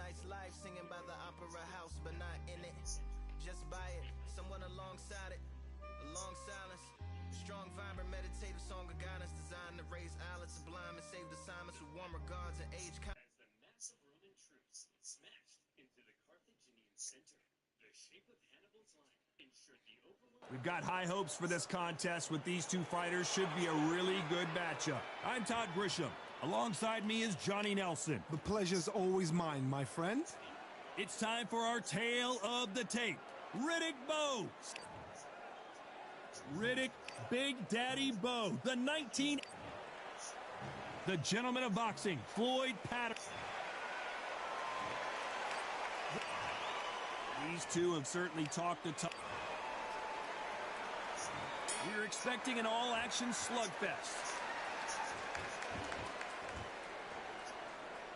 nice life, singing by the opera house, but not in it. Just by it, someone alongside it, a long silence. Strong, vibrant, meditative song of guidance designed to raise eyelids sublime and save the Simons with warm regards and age. As the massive Roman troops smashed into the Carthaginian center, the shape of Hannibal's line ensured the overwhelming... We've got high hopes for this contest with these two fighters. Should be a really good matchup. I'm Todd Grisham. Alongside me is Johnny Nelson. The pleasure's always mine, my friend. It's time for our tale of the tape. Riddick Bowe. Riddick Big Daddy Bowe, the gentleman of boxing, Floyd Patterson. These two have certainly talked the talk. We're expecting an all-action slugfest.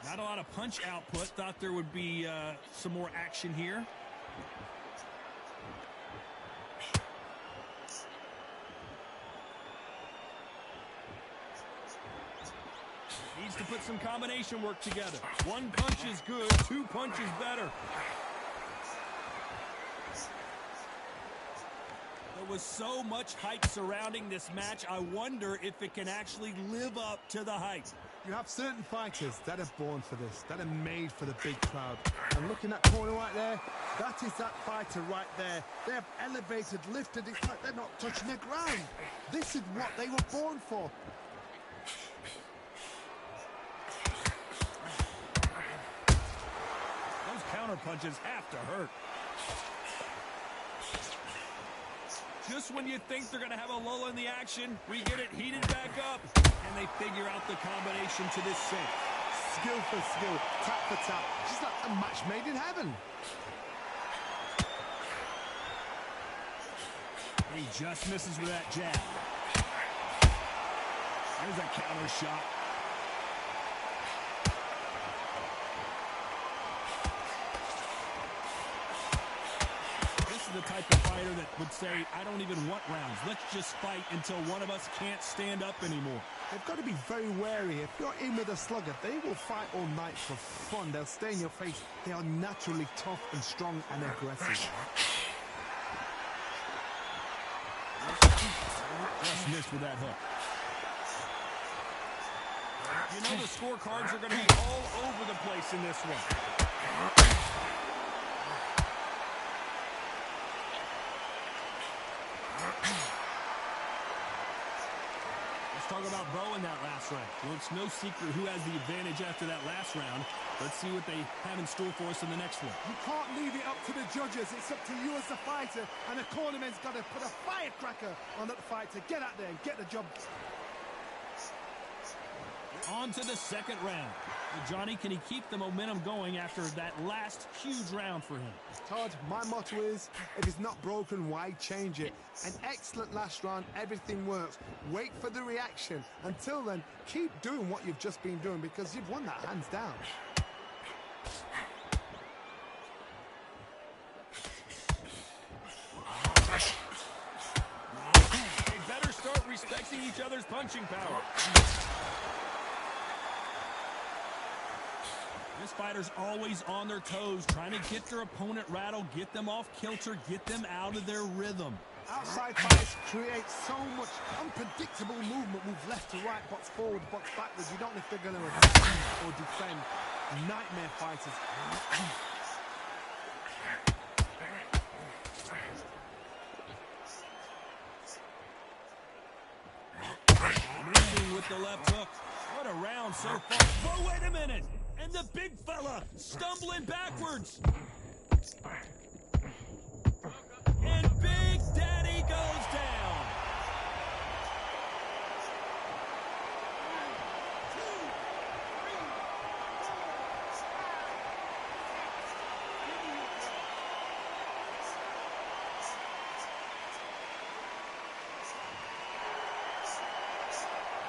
Not a lot of punch output. Thought there would be some more action here. Needs to put some combination work together. One punch is good, two punches better. There was so much hype surrounding this match. I wonder if it can actually live up to the hype. You have certain fighters that are born for this, that are made for the big crowd. And looking at that corner right there, that is that fighter right there. They have elevated, lifted, it's like they're not touching the ground. This is what they were born for. Those counter punches have to hurt. Just when you think they're going to have a lull in the action, we get it heated back up, and they figure out the combination to this sink. Skill for skill, tap for tap, just like a match made in heaven. He just misses with that jab. There's a counter shot. The type of fighter that would say, I don't even want rounds. Let's just fight until one of us can't stand up anymore. They've got to be very wary. If you're in with a slugger, they will fight all night for fun. They'll stay in your face. They are naturally tough and strong and aggressive. Just missed with that hook. You know the scorecards are going to be all over the place in this one. Talk about Bowe in that last round. Well, it's no secret who has the advantage after that last round. Let's see what they have in store for us in the next one. You can't leave it up to the judges. It's up to you as the fighter, and the cornerman's got to put a firecracker on that fighter. Get out there and get the job. On to the second round. Johnny, can he keep the momentum going after that last huge round for him? Todd, my motto is, if it's not broken, why change it? An excellent last round, everything works. Wait for the reaction. Until then, keep doing what you've just been doing because you've won that hands down. They better start respecting each other's punching power. This fighter's always on their toes, trying to get their opponent rattled, get them off kilter, get them out of their rhythm. Outside fighters create so much unpredictable movement. Move left to right, box forward, box backwards. You don't know if they're going to attack or defend. Nightmare fighters. Moving with the left hook. What a round so far. Oh, wait a minute. And the big fella stumbling backwards. And Big Daddy goes down.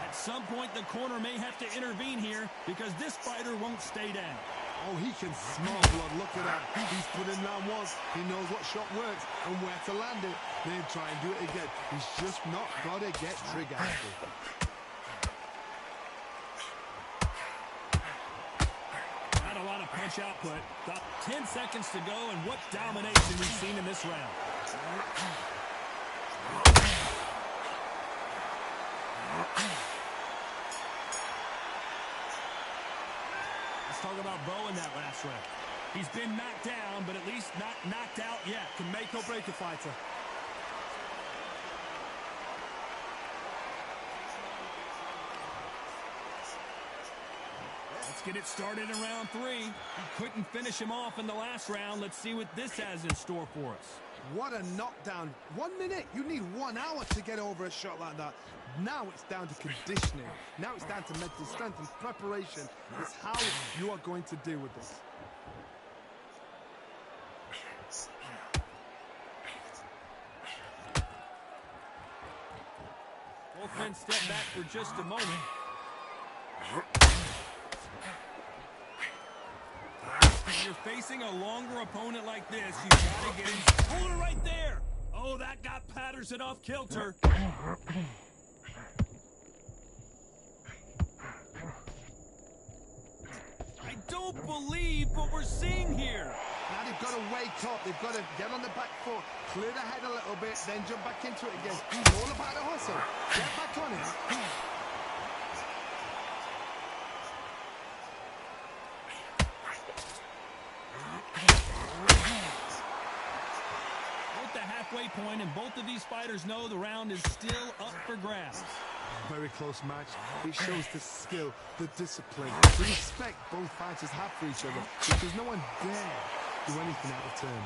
At some point, the corner may have to intervene here because this fighter won't stay down. Oh, he can smell blood. Look at that. He's put in round once. He knows what shot works and where to land it. Then try and do it again. He's just not got to get trigger happy. Not a lot of punch punch output. About 10 seconds to go, and what domination we've seen in this round. Let's talk about Bo in that last round. He's been knocked down, but at least not knocked out yet. Can make or break a fighter. Let's get it started in round 3. He couldn't finish him off in the last round. Let's see what this has in store for us. What a knockdown. 1 minute. You need 1 hour to get over a shot like that. Now it's down to conditioning. Now it's down to mental strength and preparation. It's how you are going to deal with this. Both men step back for just a moment. When you're facing a longer opponent like this, you gotta get him. Hold it right there! Oh, that got Patterson off kilter. I don't believe what we're seeing here. Now they've got to wake up. They've got to get on the back foot, clear the head a little bit, then jump back into it again. It's all about the hustle. Get back on it. We're at the halfway point, and both of these fighters know the round is still up for grabs. Very close match. It shows the skill, the discipline, the respect both fighters have for each other, because no one dare do anything out of turn.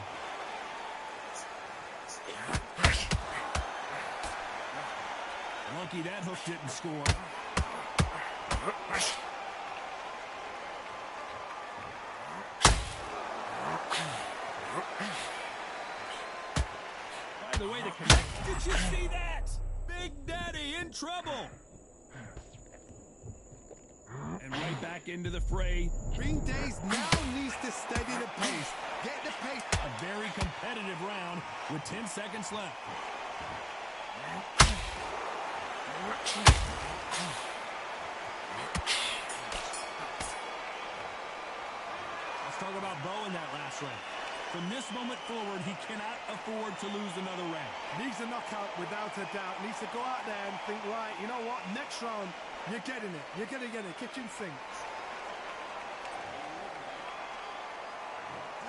Lucky that hook didn't score. By the way, the connect. Did you see that? Big Daddy in trouble. And right back into the fray. Ring Days now needs to steady the pace. Get the pace. A very competitive round with 10 seconds left. Let's talk about Bo in that last round. From this moment forward, he cannot afford to lose another round. Needs a knockout without a doubt. Needs to go out there and think, right, you know what? Next round, you're getting it. You're going to get it. Kitchen sink.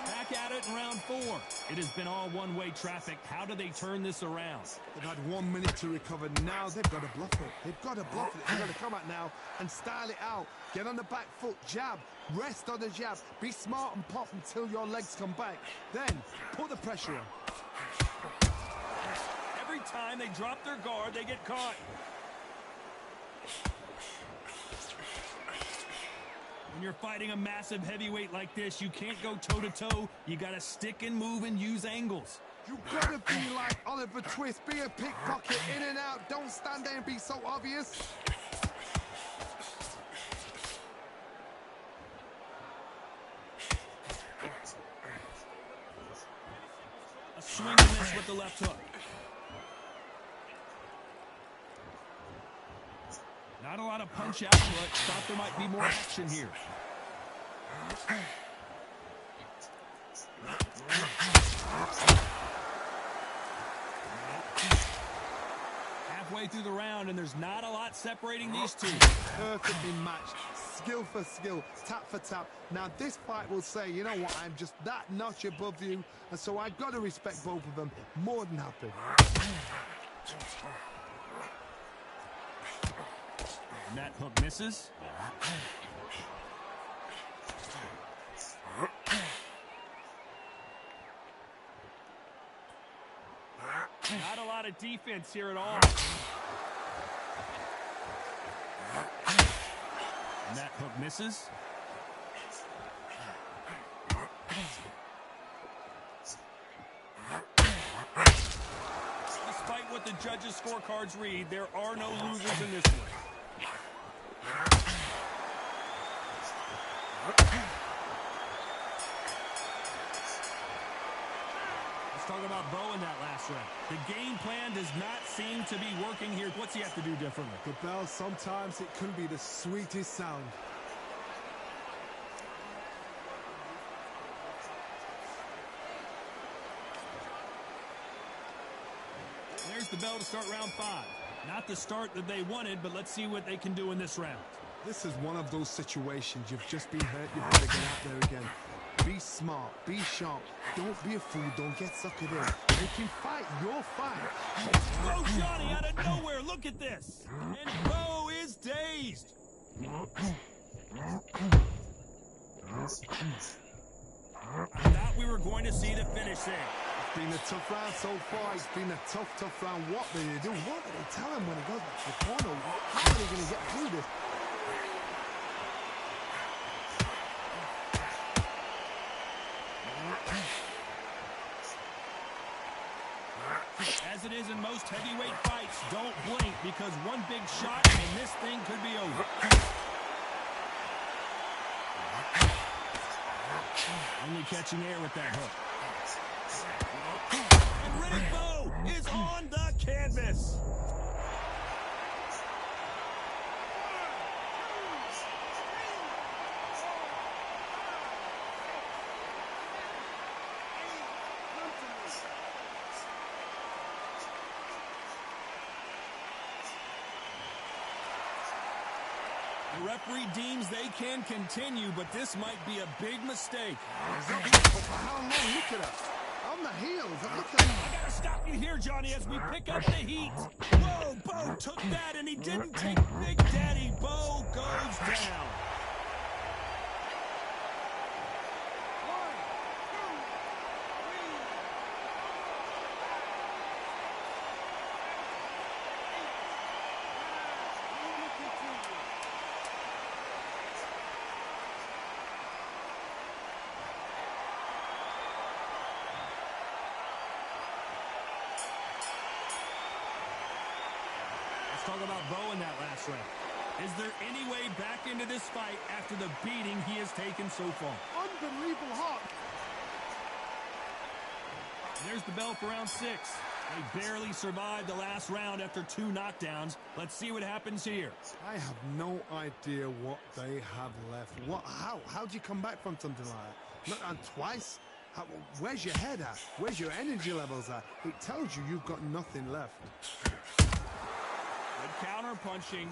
Back at it in round 4. It has been all one-way traffic. How do they turn this around? They've had 1 minute to recover. Now they've got to bluff it. They've got to bluff it. They've got to come out now and style it out. Get on the back foot, jab, rest on the jab. Be smart and pop until your legs come back. Then put the pressure on. Every time they drop their guard, they get caught. When you're fighting a massive heavyweight like this, you can't go toe-to-toe. You got to stick and move and use angles. You've got to be like Oliver Twist. Be a pickpocket, in and out. Don't stand there and be so obvious. A swing and miss with the left hook. Not a lot of punch output. Thought there might be more action here. Halfway through the round, and there's not a lot separating these two. Perfectly matched. Skill for skill, tap for tap. Now this fight will say, you know what, I'm just that notch above you, and so I've got to respect both of them. More than happy. And that hook misses. Not a lot of defense here at all. And that hook misses. Despite what the judges' scorecards read, there are no losers in this one. Let's talk about Bo in that last round. The game plan does not seem to be working here. What's he have to do differently? The bell, sometimes it can be the sweetest sound. there's the bell to start round 5. Not the start that they wanted, but let's see what they can do in this round. This is one of those situations. You've just been hurt. You've got to get out there again. Be smart. Be sharp. Don't be a fool. Don't get suckered in. If you fight, you'll fight. Bo Johnny out of nowhere. Look at this. And Bo is dazed. I thought we were going to see the finish there. It's been a tough round so far. It's been a tough round. What do they do? What do they tell him when he goes back to the corner? How are they going to get through this? As it is in most heavyweight fights, don't blink because one big shot and this thing could be over. Only catching air with that hook. And Riddick Bowe is on the canvas. The referee deems they can continue, but this might be a big mistake. For how long? Look at us. On the heels. Look at him. I gotta stop you here, Johnny, as we pick up the heat. Whoa, Bo took that, and he didn't take Big Daddy. Bo goes down. Talk about Bo in that last round. Is there any way back into this fight after the beating he has taken so far? Unbelievable hot. There's the bell for round 6. They barely survived the last round after 2 knockdowns. Let's see what happens here. I have no idea what they have left. How do you come back from something like that? Not on twice? Where's your head at? Where's your energy levels at? It tells you you've got nothing left. Good counter punching.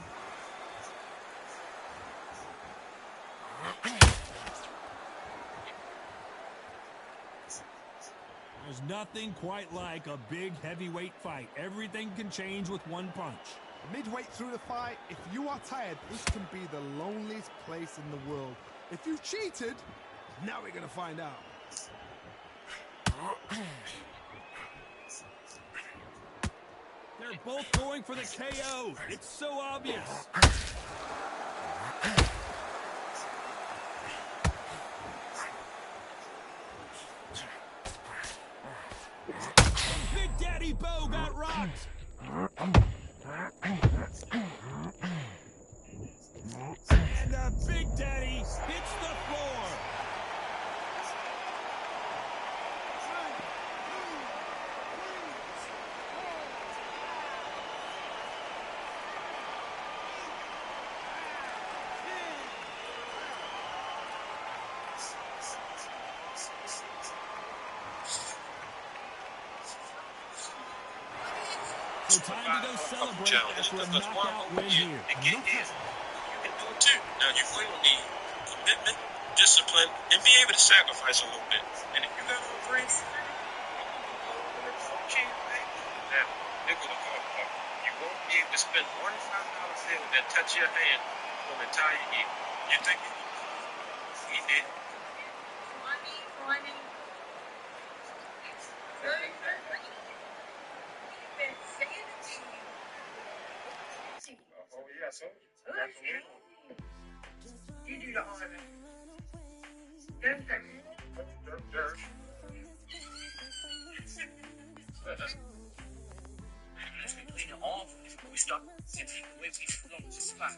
There's nothing quite like a big heavyweight fight. Everything can change with one punch. Midway through the fight, if you are tired, this can be the loneliest place in the world. If you cheated, now we're going to find out. They're both going for the KO. It's so obvious. Big Daddy Bo got rocked. And the Big Daddy hits the floor. So time to go celebrate after a knockout win here. You can do it too. Now you will need commitment, discipline, and be able to sacrifice a little bit. And if you got a dream, now they're gonna talk about it. You won't be able to spend $1 bill that touch your hand for an entire year. You think he did? Oh yeah, so you do the honor. Don't touch me. dirt. Between the arms, we start sitting away from the spot.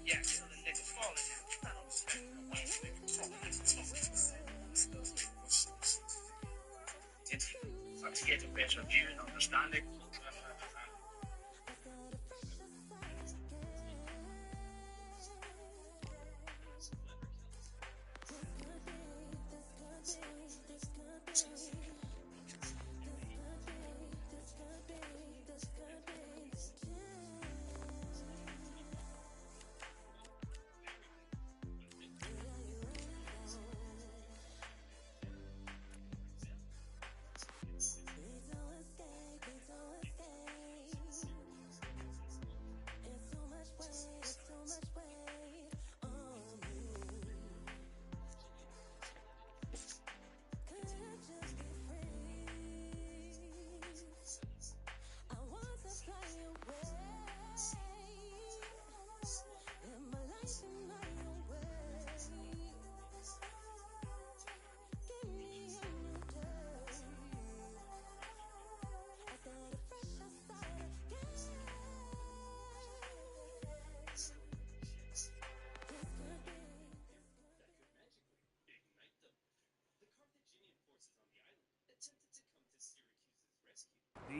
Yeah, kill the nigga falling now. I'm scared to better view and understanding.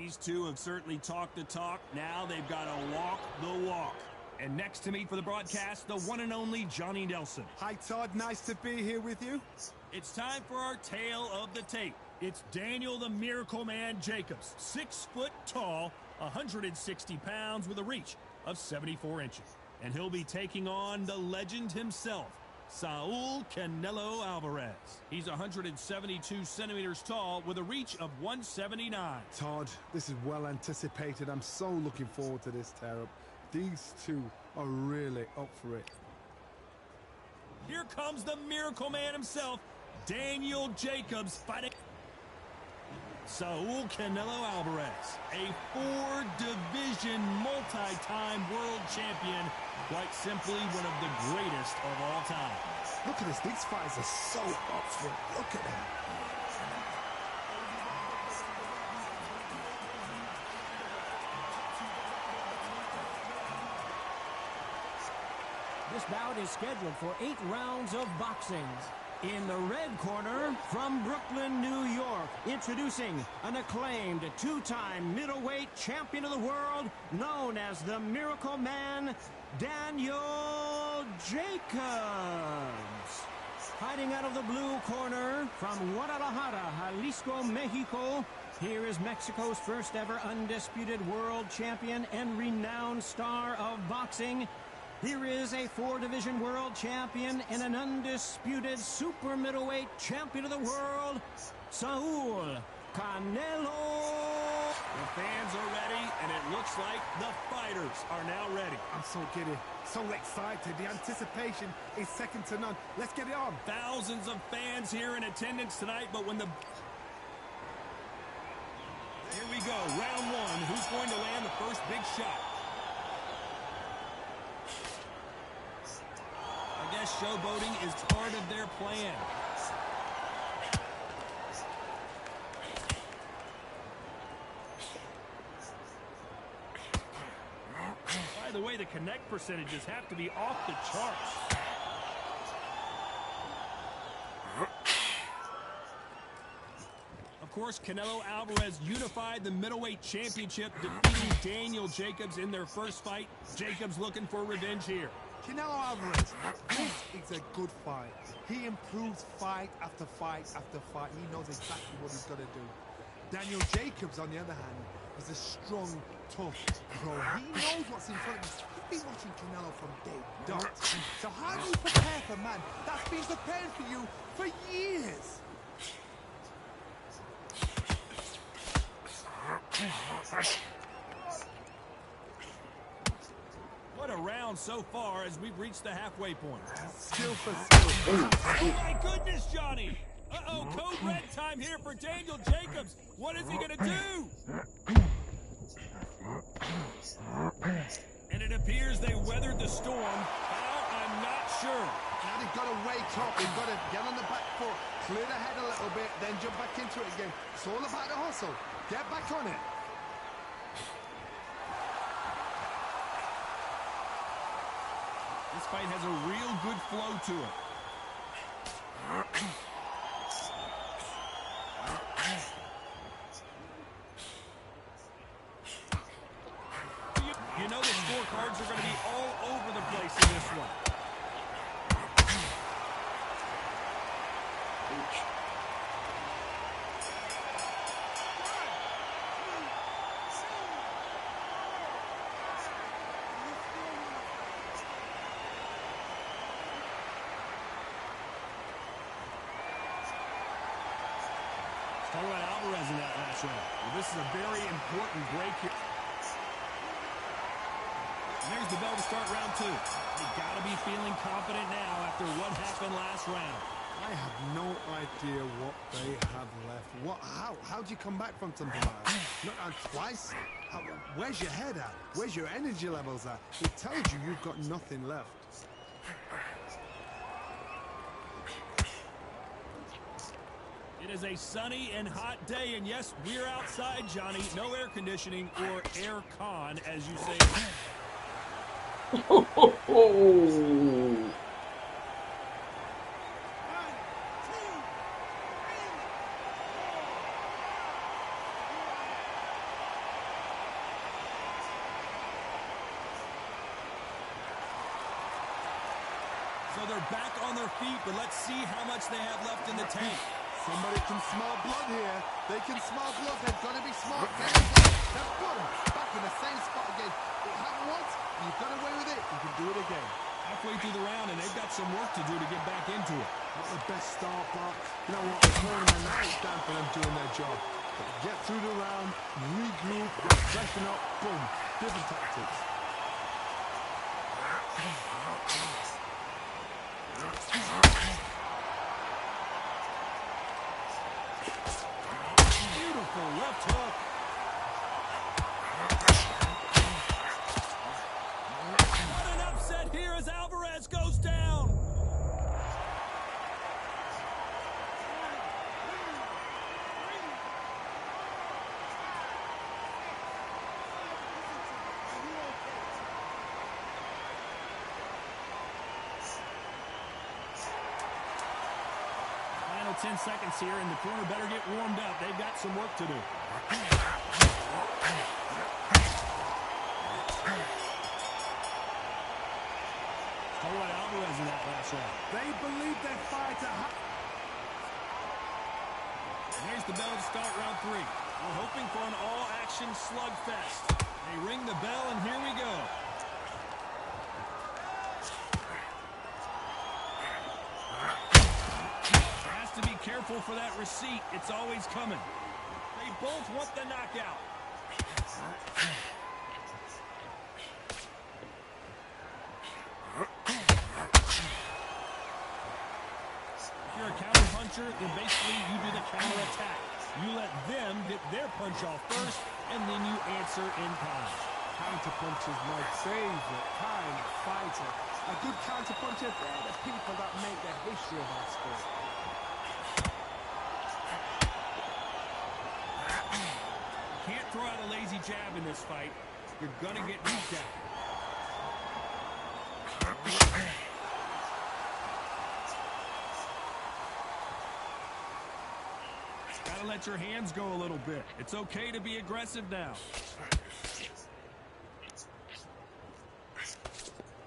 These two have certainly talked the talk. Now they've got to walk the walk. And next to me for the broadcast, the one and only Johnny Nelson. Hi, Todd. Nice to be here with you. It's time for our tale of the tape. It's Daniel the Miracle Man Jacobs, 6 foot tall, 160 pounds with a reach of 74 inches. And he'll be taking on the legend himself, Saul Canelo Alvarez. He's 172 centimeters tall with a reach of 179. Todd, this is well anticipated. I'm so looking forward to this tear-up. These two are really up for it. Here comes the Miracle Man himself, Daniel Jacobs, fighting Saul Canelo Alvarez, a 4-division multi-time world champion, quite simply one of the greatest of all time. Look at this. These fighters are so up for it. Look at them. This bout is scheduled for 8 rounds of boxing. In the red corner, from Brooklyn, New York, introducing an acclaimed 2-time middleweight champion of the world, known as the Miracle Man, Daniel Jacobs. Fighting out of the blue corner, from Guadalajara, Jalisco, Mexico, here is Mexico's first ever undisputed world champion and renowned star of boxing. Here is a 4-division world champion and an undisputed super middleweight champion of the world, Saul Canelo. The fans are ready, and it looks like the fighters are now ready. I'm so giddy, so excited. The anticipation is second to none. Let's get it on. Thousands of fans here in attendance tonight, but when the... Here we go, round 1. Who's going to land the first big shot? I guess showboating is part of their plan. By the way, the connect percentages have to be off the charts. Of course, Canelo Alvarez unified the middleweight championship, defeating Daniel Jacobs in their first fight. Jacobs looking for revenge here. Canelo Alvarez, this is a good fight. He improves fight after fight after fight. He knows exactly what he's got to do. Daniel Jacobs, on the other hand, is a strong, tough pro. He knows what's in front of him. He's been watching Canelo from day dot. So how do you prepare for a man that's been preparing for you for years? What a round so far as we've reached the halfway point. Skill for skill. Oh my goodness, Johnny! Uh-oh, code red time here for Daniel Jacobs. What is he gonna do? And it appears they weathered the storm. How? I'm not sure. Now they've got to wake up. They've got to get on the back foot, clear the head a little bit, then jump back into it again. It's all about the hustle. Get back on it. This fight has a real good flow to it. You know the scorecards are going to be all over the place in this one. Talk about Alvarez in that last round. Well, this is a very important break here. And there's the bell to start round 2. They got to be feeling confident now after what happened last round. I have no idea what they have left. How do you come back from something like that? Not twice? Where's your head at? Where's your energy levels at? It tells you you've got nothing left. It is a sunny and hot day, and yes, we're outside, Johnny. No air conditioning or air con, as you say. So they're back on their feet, but let's see how much they have left in the tank. Somebody can smell blood here. They can smell blood. They've got to be smart. They're boom, back in the same spot again. It happened once. You've got away with it. You can do it again. Halfway through the round, and they've got some work to do to get back into it. Not the best start, but you know what? The tournament now is down for them doing their job. But get through the round, regroup, freshen up, boom. Different tactics. Beautiful left hook. What an upset here as Alvarez goes down. Final 10 seconds here, and the corner better get warmed up. They've got some work to do. Tell you what, Alvarez in that last round. They believe their fighter. And there's the bell to start round 3. We're hoping for an all-action slugfest. They ring the bell, and here we go. Has to be careful for that receipt. It's always coming. They both want the knockout. If you're a counter puncher, then basically you do the counter attack. You let them get their punch off first, and then you answer in kind. Counter punch is my favorite kind of fighter. A good counter puncher, they're the people that make the history of our sport. Can't throw out a lazy jab in this fight. You're gonna get knocked out. Gotta let your hands go a little bit. It's okay to be aggressive now.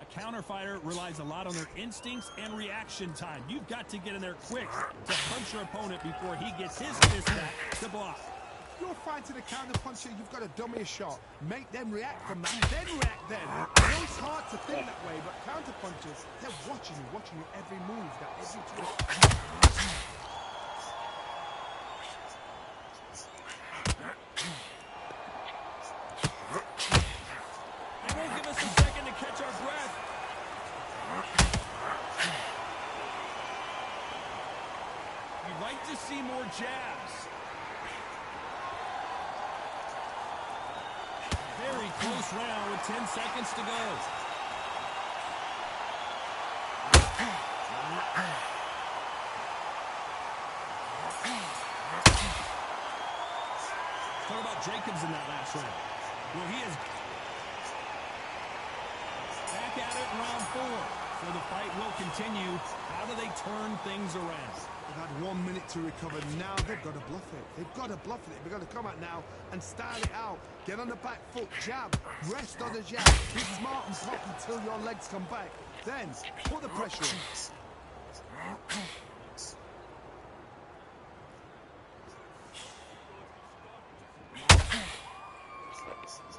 A counter fighter relies a lot on their instincts and reaction time. You've got to get in there quick to punch your opponent before he gets his fist back to block. If you're fighting a counter puncher, you've got to dummy a shot. Make them react from that, then react then. I know it's hard to think that way, but counter punchers, they're watching you every move, that every twist. They won't give us a second to catch our breath. You'd like to see more jabs. Very close round with 10 seconds to go. What about Jacobs in that last round? Well, he is back at it in round 4. So the fight will continue. How do they turn things around? They've had 1 minute to recover. Now they've got to bluff it. They've got to bluff it. They've got to come out now and style it out. Get on the back foot, jab, rest on the jab. Be smart and pop until your legs come back. Then put the pressure on.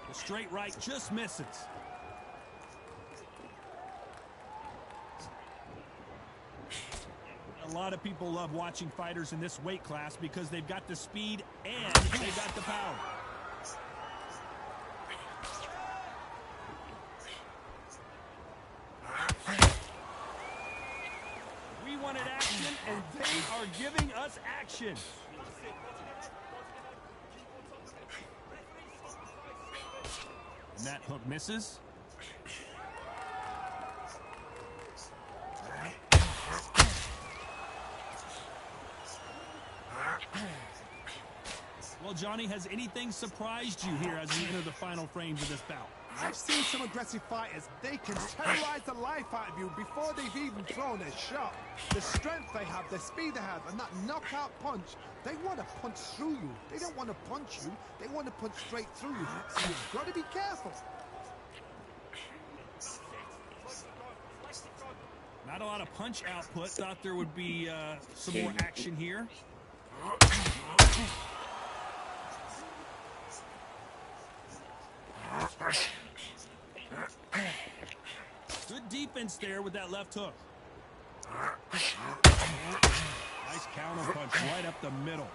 The straight right just misses. A lot of people love watching fighters in this weight class because they've got the speed and they've got the power. We wanted action, and they are giving us action. And that hook misses. Well, Johnny, has anything surprised you here as we enter the final frames of this bout? I've seen some aggressive fighters. They can terrorize the life out of you before they've even thrown a shot. The strength they have, the speed they have, and that knockout punch, they want to punch through you. They don't want to punch you. They want to punch straight through you. So you've got to be careful. Not a lot of punch output. Thought there would be some more action here. Good defense there with that left hook. Nice counter punch right up the middle.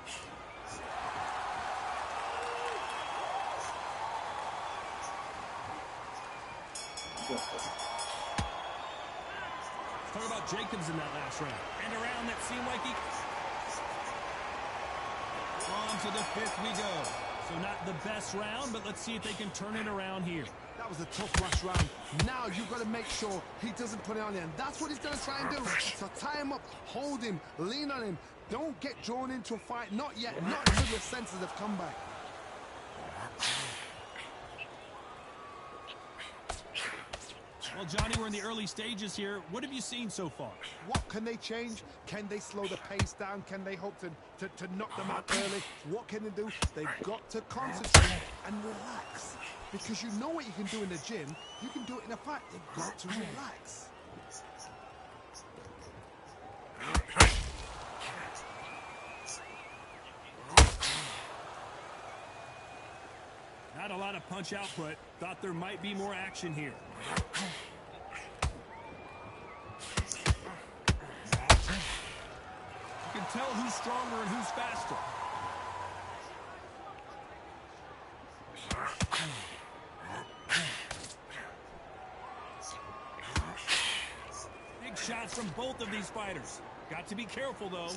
Talk about Jacobs in that last round. And a round that seemed like he... On to the fifth we go. So not the best round, but let's see if they can turn it around here. That was a tough last round. Now you've got to make sure he doesn't put it on you. And that's what he's going to try and do. So tie him up, hold him, lean on him. Don't get drawn into a fight. Not yet. Not until your senses have come back. Well, Johnny, we're in the early stages here. What have you seen so far? What can they change? Can they slow the pace down? Can they hope to knock them out early? What can they do? They've got to concentrate and relax. Because you know what you can do in the gym, you can do it in a fight. They've got to relax. Not a lot of punch output. Thought there might be more action here. You can tell who's stronger and who's faster. Big shots from both of these fighters. Got to be careful, though.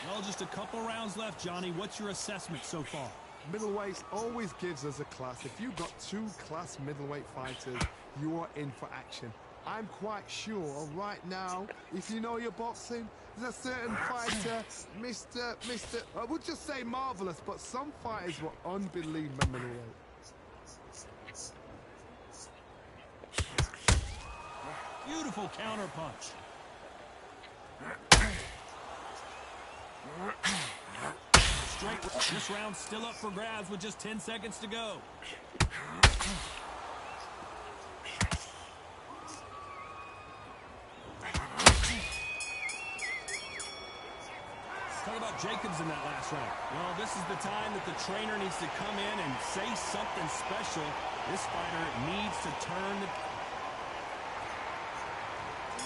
Well, just a couple rounds left, Johnny. What's your assessment so far? Middleweight always gives us a class. If you've got two class middleweight fighters, you are in for action. I'm quite sure right now, if you know your boxing, there's a certain fighter, Mr. I would just say marvelous, but some fighters were unbelievable middleweight. Beautiful counter punch. Straight. This round's still up for grabs with just 10 seconds to go. Talk about Jacobs in that last round. Well, this is the time that the trainer needs to come in and say something special. This fighter needs to turn.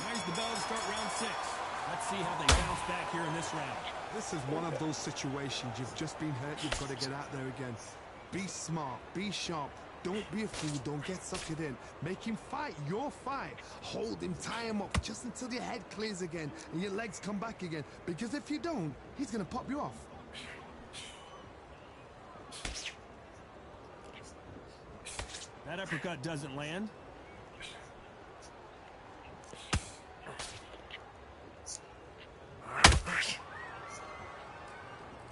There's the bell to start round 6. Let's see how they bounce back here in this round. This is one of those situations. You've just been hurt. You've got to get out there again. Be smart. Be sharp. Don't be a fool. Don't get suckered in. Make him fight your fight. Hold him. Tie him up just until your head clears again and your legs come back again. Because if you don't, he's going to pop you off. That uppercut doesn't land.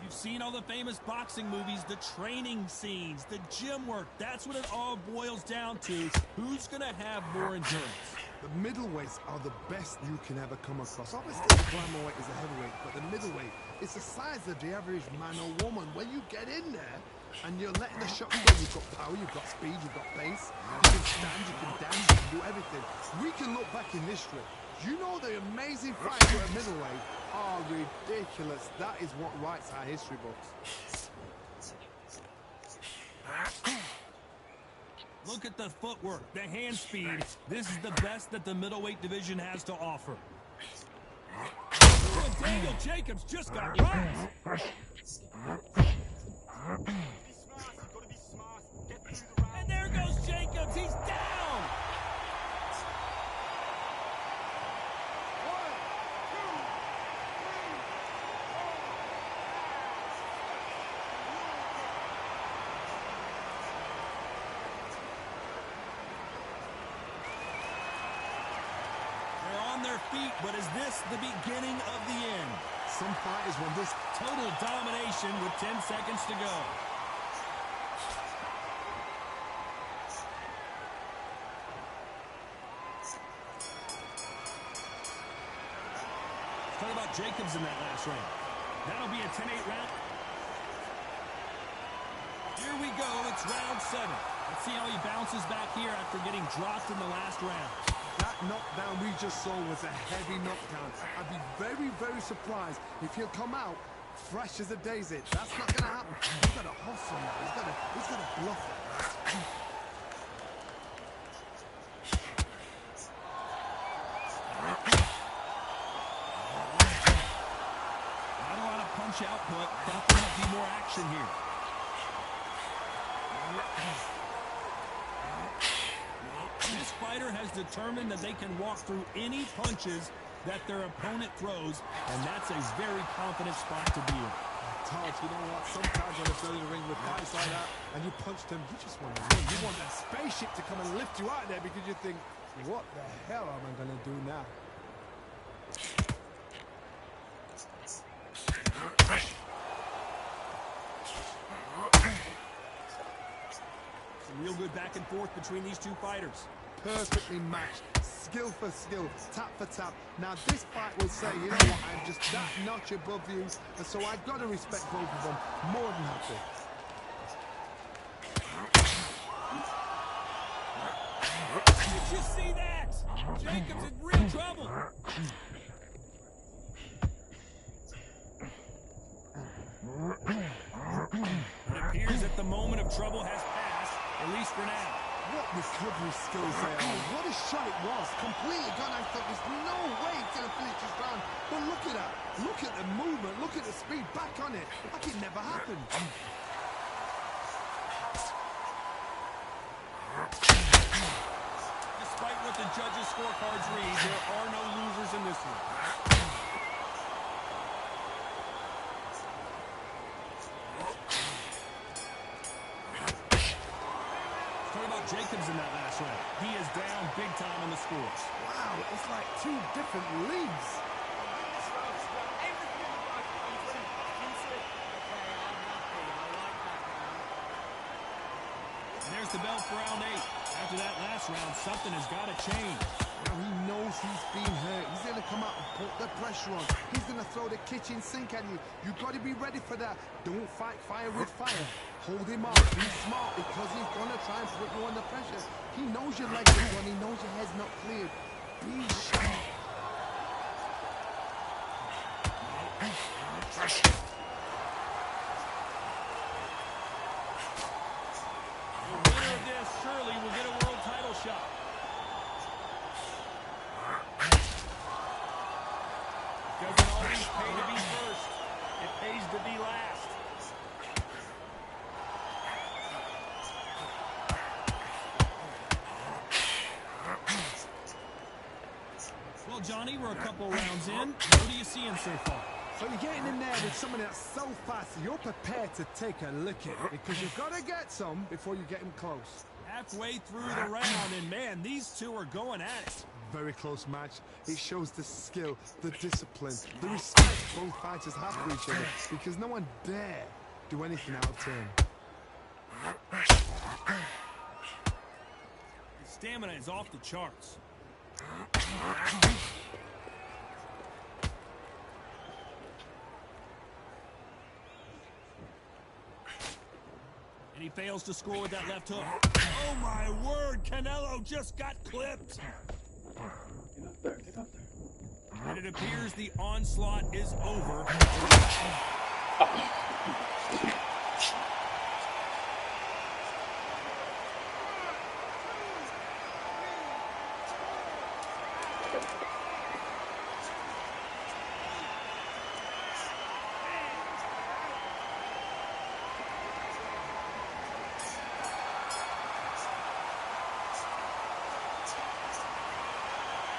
You've seen all the famous boxing movies, the training scenes, the gym work. That's what it all boils down to. Who's going to have more endurance? The middleweights are the best you can ever come across. Obviously, the flyweight is a heavyweight, but the middleweight is the size of the average man or woman. When you get in there and you're letting the shots go, you've got power, you've got speed, you've got pace, you can stand, you can dance, you can do everything. We can look back in history. You know the amazing fights at middleweight are ridiculous. That is what writes our history books. Look at the footwork, the hand speed. This is the best that the middleweight division has to offer. Oh, Daniel Jacobs just got rocked. And there goes Jacobs. He's down. On their feet, but is this the beginning of the end? Some fighters want this total domination with 10 seconds to go. Let's talk about Jacobs in that last round. That'll be a 10-8 round. Here we go, it's round 7. Let's see how he bounces back here after getting dropped in the last round. That knockdown we just saw was a heavy knockdown. I'd be very, very surprised if he'll come out fresh as a daisy. That's not going to happen. He's got to hustle now. He's got to bluff it. Not a lot of punch output. Thought there might be more action here. This fighter has determined that they can walk through any punches that their opponent throws, and that's a very confident spot to be in. Taj, you know what? Sometimes when it's in the ring with guys like that, and you punched him, you just want to run. You want that spaceship to come and lift you out there because you think, what the hell am I going to do now? Real good back and forth between these two fighters. Perfectly matched, skill for skill, tap for tap. Now this fight will say, you know what, I'm just that notch above you, and so I've got to respect both of them more than happy. Did you see that? Jacobs in real trouble. It appears that the moment of trouble has passed, at least for now. What recovery skills they are. What a shot it was. Completely gone. I thought there's no way he's going to finish this round. But look at that. Look at the movement. Look at the speed. Back on it. Like it never happened. Despite what the judges' scorecards read, there are no losers in this one. Jacobs in that last round. He is down big time on the scores. Wow, it's like two different leagues. And there's the bell for round 8. After that last round, something has got to change. Now he knows he's been hurt. He's going to come out and put the pressure on. He's going to throw the kitchen sink at you. You've got to be ready for that. Don't fight fire with fire. Hold him off. Be smart because he's going to try and put you under pressure. He knows your legs are gone. He knows your head's not cleared. Be sharp. The winner of this surely will get a world title shot. Doesn't always pay to be first. It pays to be last. Well, Johnny, we're a couple rounds in. What are you seeing so far? So you're getting in there with someone that's so fast, you're prepared to take a licking because you've got to get some before you get him close. Halfway through the round, and man, these two are going at it. Very close match. It shows the skill, the discipline, the respect both fighters have for each other because no one dare do anything out of turn. His stamina is off the charts. And he fails to score with that left hook. Oh my word, Canelo just got clipped. Get up there. And it appears the onslaught is over.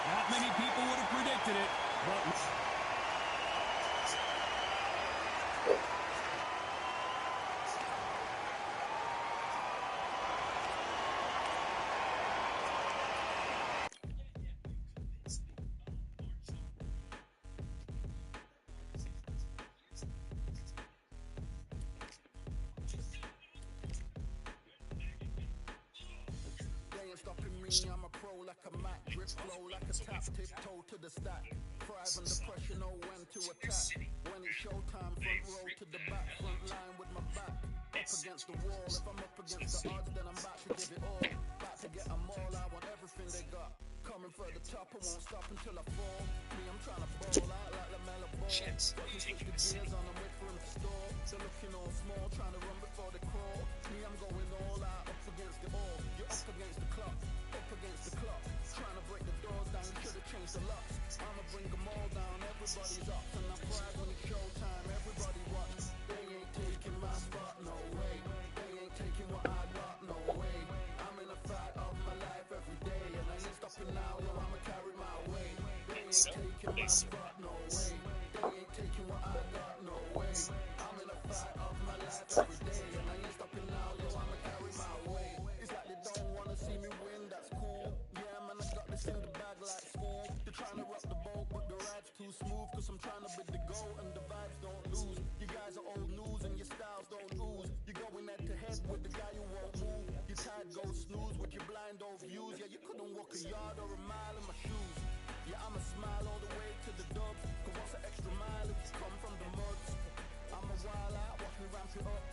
Not many people would have predicted it, but... Stopping me, I'm a pro like a Mac, grip flow like a tap, tiptoe to the stack. Thrive under pressure, know when to attack. When it's showtime, front row to the back, front line with my back. against the wall. If I'm up against the odds, then I'm about to give it all. About to get them all, I want everything they got. Coming for the top, I won't stop until I fall. Me, I'm trying to ball out like LaMelo Ball. Chance, Fucking switch taking the the city. gears on and wait for him to stall. They're looking all small, trying to run before they crawl. Me, I'm going all out, up against the all. You're up against the clock, up against the clock. Trying to break the doors down, you should've changed the locks. I'ma bring them all down, everybody's up. And I brag when it's showtime, everybody watch. They ain't taking my spot, no way. They ain't taking what I got, no way. I'm in a fight of my life every day, and I ain't stopping now, yo, I'ma carry my weight. They ain't taking my spot, no way. They ain't taking what I got, no way. I'm in a fight of my life every day, and I ain't stopping now, yo, I'ma carry my weight. It's like they don't wanna see me win, that's cool. Yeah, man, I got this in the bag like school. They're trying to rock the boat, but the ride's too smooth, cause I'm trying to bid the goal, and the vibes don't lose. You guys are old news, and your styles don't ooze. You're going head to head with the guy who won't move. Your tide goes snooze with your blind old views. Yeah, you couldn't walk a yard or a mile in my shoes. Yeah, I'ma smile all the way to the dubs, cause what's an extra mile if you come from the muds? I'm a wild out, watch me ramp it up.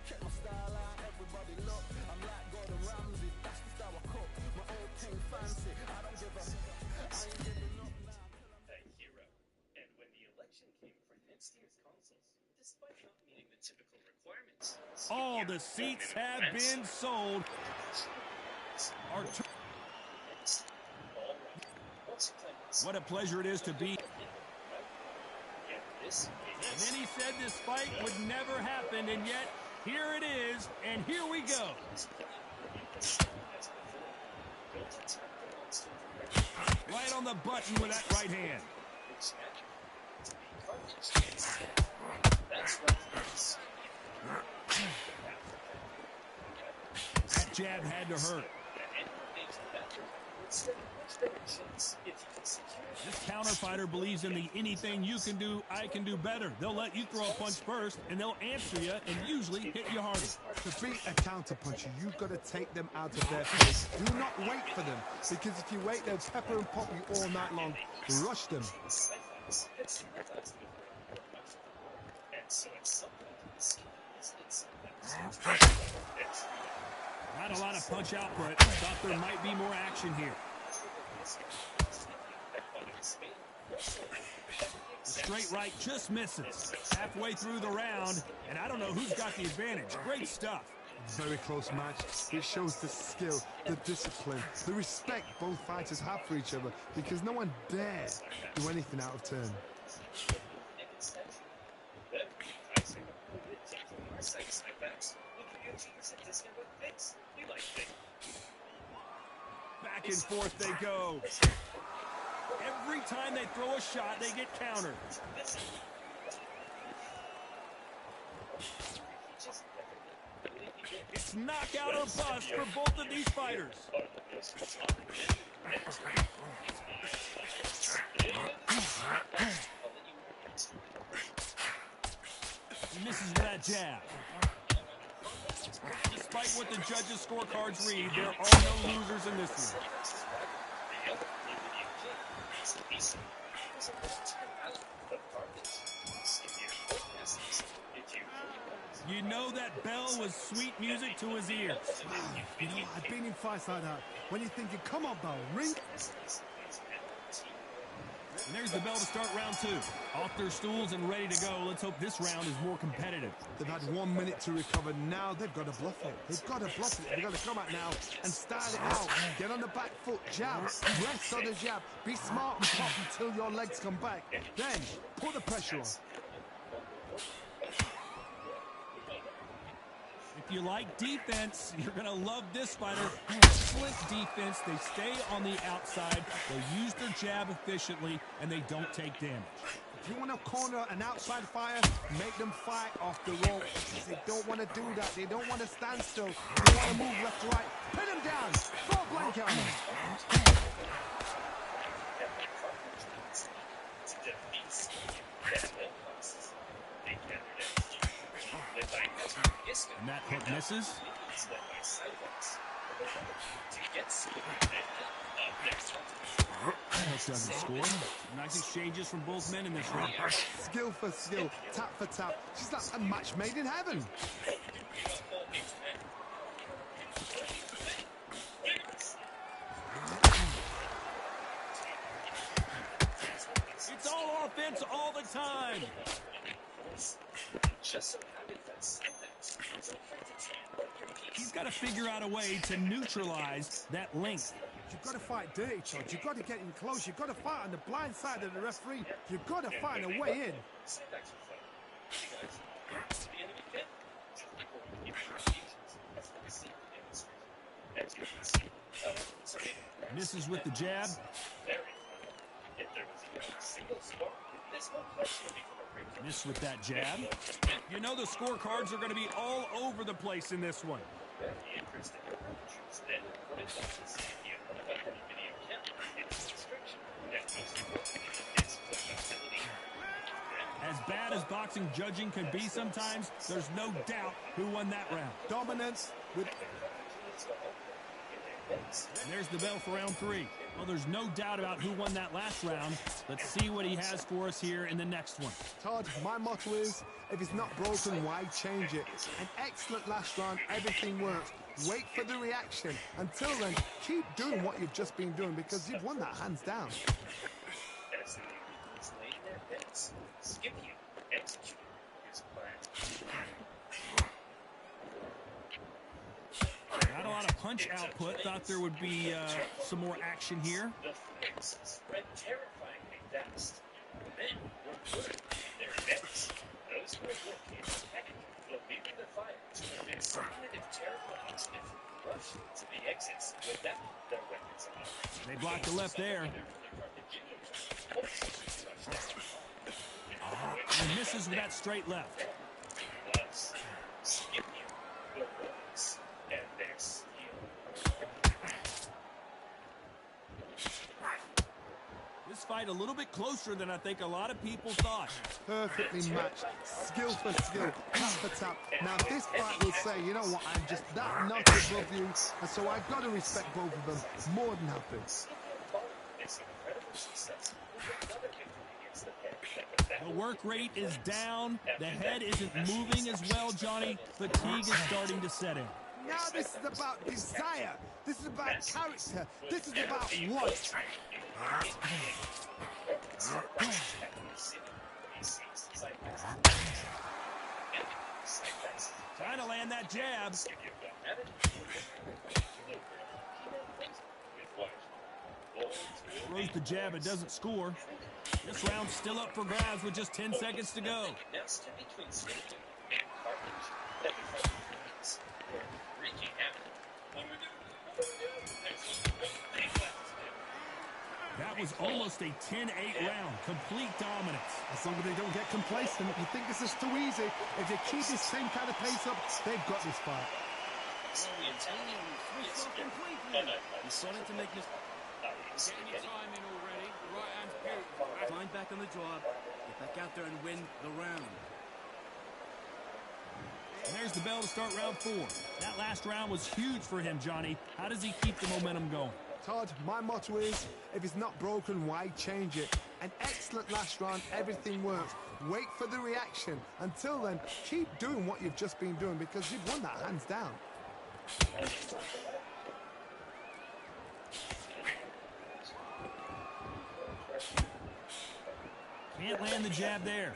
Check my style out, everybody look. I'm like Gordon Ramsay, that's the style I cook. My old thing fancy, I don't give a. I ain't giving up now. A hero. And when the election came for next year's consoles, despite not meeting the typical requirements, All the seats have been sold. Our What a pleasure it is to be. And then he said this fight would never happen, and yet here it is, and here we go. Right on the button with that right hand. That jab had to hurt. This counter fighter believes in the anything you can do, I can do better. They'll let you throw a punch first, and they'll answer you and usually hit you harder. To beat a counter puncher, you've got to take them out of their place. Do not wait for them, because if you wait, they'll pepper and pop you all night long. Rush them. Not a lot of punch output. Thought there might be more action here. The straight right just misses. Halfway through the round, and I don't know who's got the advantage. Great stuff. Very close match. It shows the skill, the discipline, the respect both fighters have for each other, because no one dare do anything out of turn. Back and forth they go. Every time they throw a shot, they get countered. It's knockout or bust for both of these fighters. He misses with that jab. Despite what the judges' scorecards read, there are no losers in this one. You know that bell was sweet music to his ears. You know, I've been in fights like that. When you're thinking, come on, Bell, ring. And there's the bell to start round two. Off their stools and ready to go. Let's hope this round is more competitive. They've had 1 minute to recover. Now they've got to bluff it. They've got to bluff it. They've got to come out now and style it out. Get on the back foot, jab, rest on the jab. Be smart and pop until your legs come back. Then put the pressure on. If you like defense, you're going to love this fighter. Excellent defense. They stay on the outside. They use their jab efficiently, and they don't take damage. If you want to corner an outside fire, make them fight off the rope. They don't want to do that. They don't want to stand still. They want to move left to right. Pin them down. Throw a blanket on them. And that hook misses. That hook doesn't score. Nice exchanges from both men in this round. Skill for skill, tap for tap. Just like a match made in heaven. got to figure out a way to neutralize that length. You've got to fight dirty, Todd. You've got to get in close. You've got to fight on the blind side of the referee. You've got to find a way in. Misses with the jab. Missed with that jab. You know the scorecards are going to be all over the place in this one. As bad as boxing judging can be sometimes, there's no doubt who won that round. Dominance with... And there's the bell for round 3. Well, there's no doubt about who won that last round. Let's see what he has for us here in the next one. Todd, my motto is, if it's not broken, why change it? An excellent last round, everything works. Wait for the reaction. Until then, keep doing what you've just been doing because you've won that hands down. Not a lot of punch output. Thought there would be some more action here. The flames spread terrifyingly fast. Men were good in their beds. Those who were working in panic, believing the fire to have been some kind of terrible accident, rushed to the exits without their weapons on. They blocked the left there. And misses with that straight left. Plus, Scipio, the Romans, and their skill. This fight a little bit closer than I think a lot of people thought. Perfectly matched, skill for skill, tap for tap. Now this fight will say, you know what, I'm just that notch above you, and so I've got to respect both of them more than happy. This incredible success was another victory against the head. The work rate is down. The head isn't moving as well, Johnny. Fatigue is starting to set in. Now this is about desire. This is about character. This is about what? Trying to land that jab. Throws the jab, it doesn't score. This round's still up for grabs with just 10 seconds to go. That was almost a 10-8 round. Complete dominance. As long as they don't get complacent, you think this is too easy. If they keep this same kind of pace up, they've got this fight. He's starting to make this. Getting your time in already. The right hand's beautiful. Climb back on the drive. Get back out there and win the round. And there's the bell to start round 4. That last round was huge for him, Johnny. How does he keep the momentum going? Todd, my motto is, if it's not broken, why change it? An excellent last round, everything works. Wait for the reaction. Until then, keep doing what you've just been doing because you've won that hands down. Can't land the jab there.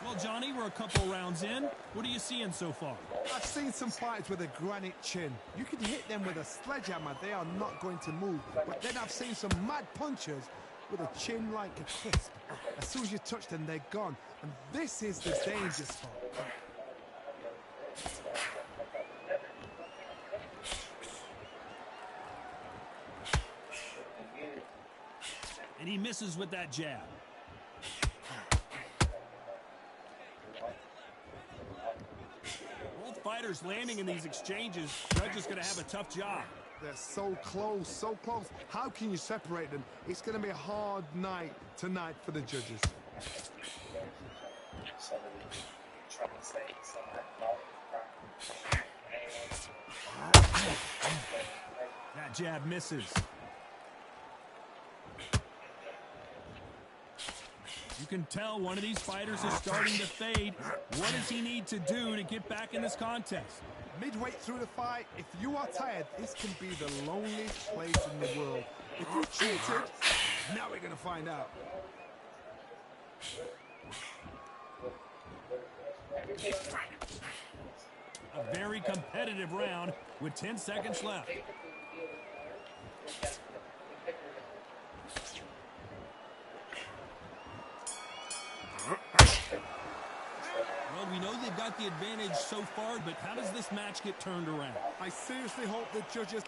Well, Johnny, we're a couple rounds in. What are you seeing so far? I've seen some fighters with a granite chin. You can hit them with a sledgehammer, they are not going to move. But then I've seen some mad punchers with a chin like a crisp. As soon as you touch them, they're gone. And this is the danger spot. And he misses with that jab. Both fighters landing in these exchanges. Judge is going to have a tough job. They're so close, so close. How can you separate them? It's going to be a hard night tonight for the judges. That jab misses. You can tell one of these fighters is starting to fade. What does he need to do to get back in this contest? Midway through the fight, if you are tired, this can be the loneliest place in the world. If you cheated, now we're going to find out. A very competitive round with 10 seconds left. Well, we know they've got the advantage so far, but how does this match get turned around? I seriously hope the judges...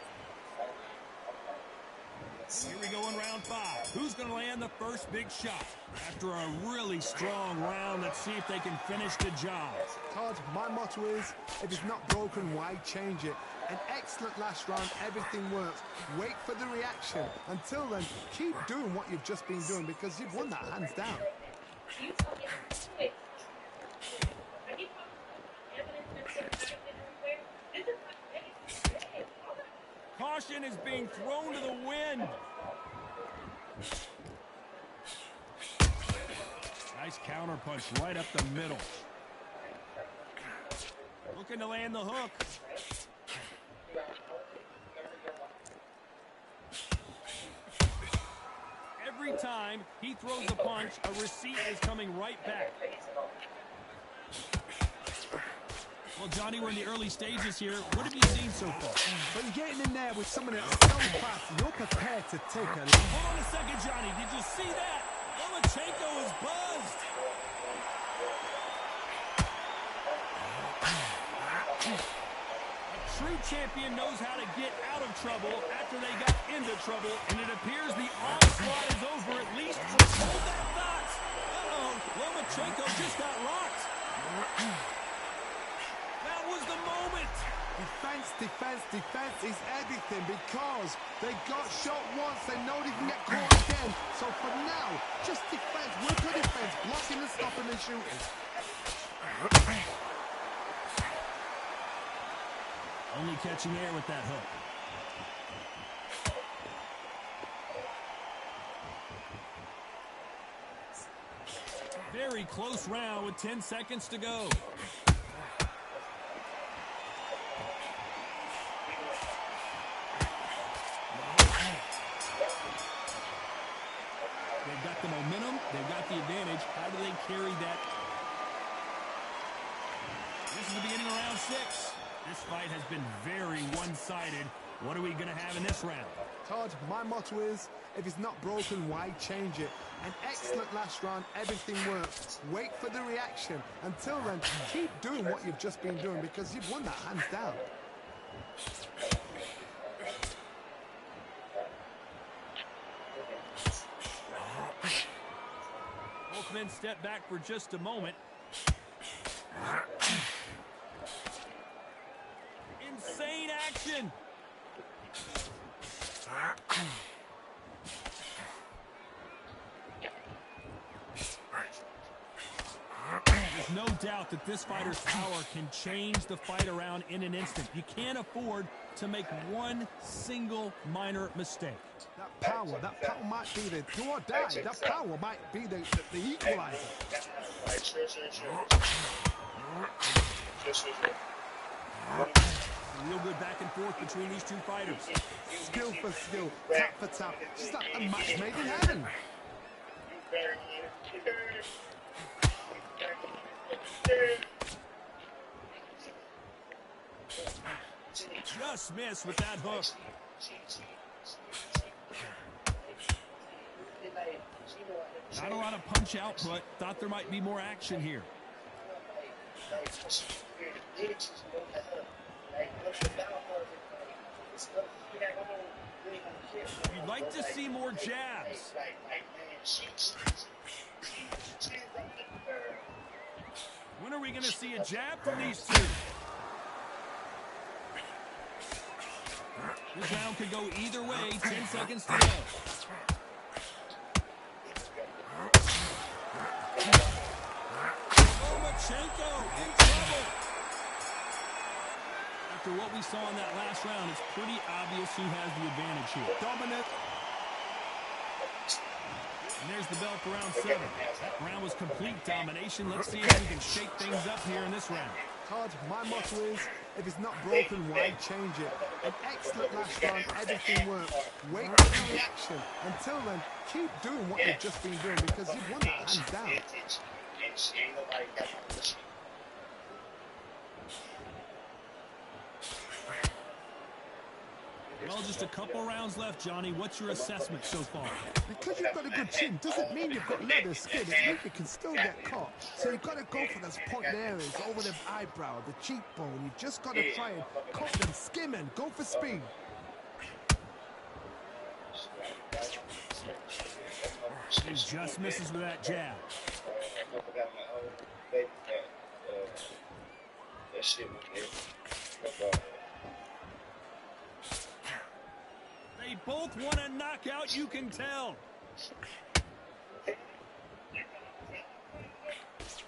Here we go in round 5. Who's going to land the first big shot? After a really strong round, let's see if they can finish the job. Todd, my motto is, if it's not broken, why change it? An excellent last round, everything works. Wait for the reaction. Until then, keep doing what you've just been doing because you've won that hands down. Caution is being thrown to the wind. Nice counter punch right up the middle. Looking to land the hook. Every time he throws a punch, a receipt is coming right back. Well, Johnny, we're in the early stages here. What have you seen so far? But you're getting in there with someone that's so fast, you're prepared to take a... Hold on a second, Johnny. Did you see that? Lomachenko is buzzed. A true champion knows how to get out of trouble after they got into trouble, and it appears the onslaught is over, at least. Hold that thought. Uh-oh, Lomachenko just got rocked. That was the moment. Defense, defense, defense is everything because they got shot once, they know they can get caught again. So for now, just defense, work on defense, blocking and stopping and shooting. Only catching air with that hook. Very close round with 10 seconds to go. They've got the momentum. They've got the advantage. How do they carry that? This is the beginning of round 6. This fight has been very one-sided. What are we going to have in this round? Todd, my motto is, if it's not broken, why change it? An excellent last round, everything works. Wait for the reaction. Until then, keep doing what you've just been doing because you've won that hands down. Both men step back for just a moment. Insane action. There's no doubt that this fighter's power can change the fight around in an instant. You can't afford to make one single minor mistake. That power might be the do or die. That power might be the equalizer. Real good back and forth between these two fighters. Skill for skill, tap for tap. Just like a match made in heaven. Just missed with that hook. Not a lot of punch output. Thought there might be more action here. You'd like to see more jabs. When are we going to see a jab from these two? This round could go either way. 10 seconds to go. Lomachenko in trouble. After what we saw in that last round, it's pretty obvious who has the advantage here. Dominant. And there's the bell for round 7. That round was complete domination. Let's see if we can shake things up here in this round. Todd, my motto is, if it's not broken, why change it? An excellent last round, everything works. Wait for the reaction. Until then, keep doing what you've just been doing because you've won that hands down. Well, just a couple rounds left, Johnny. What's your assessment so far? Because you've got a good chin doesn't mean you've got leather skin. It means you can still get caught. So you've got to go for those point areas over the eyebrow, the cheekbone. You've just got to try and cut them, skim and go for speed. He just misses with that jab. They both want a knockout, you can tell.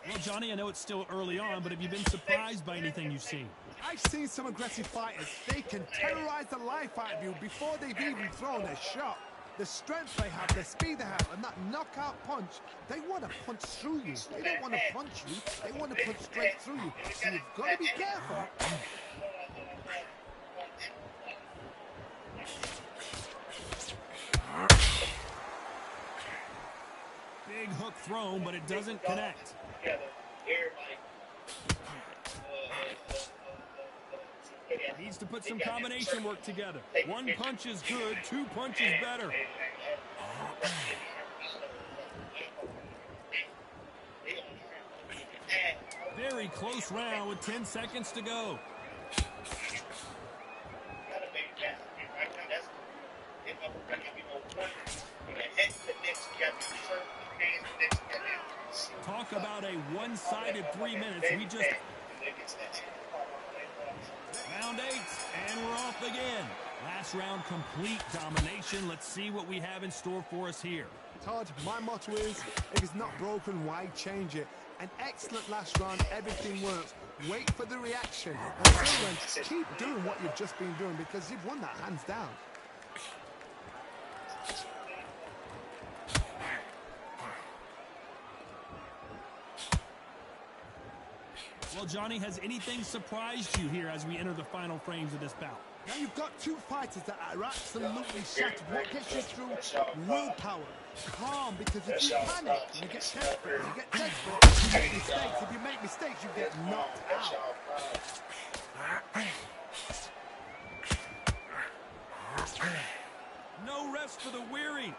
Well, Johnny, I know it's still early on, but have you been surprised by anything you've seen? I've seen some aggressive fighters. They can terrorize the life out of you before they've even thrown a shot. The strength they have, the speed they have, and that knockout punch, they want to punch through you. They don't want to punch you, they want to punch straight through you. So you've got to be careful. Big hook thrown, but it doesn't connect. Needs to put some combination work together. One punch is good, two punches better. Very close round with 10 seconds to go. Talk about a one-sided 3 minutes. We just... Round 8, and we're off again. Last round, complete domination. Let's see what we have in store for us here. Todd, my motto is, if it's not broken, why change it? An excellent last round, everything works. Wait for the reaction. Until then, keep doing what you've just been doing because you've won that hands down. Well, Johnny, has anything surprised you here as we enter the final frames of this bout? Now you've got two fighters that are absolutely shattered. What gets you through? Willpower. Calm, because if you panic, you get desperate. You get desperate, you make mistakes. If you make mistakes, you get knocked out. No rest for the weary.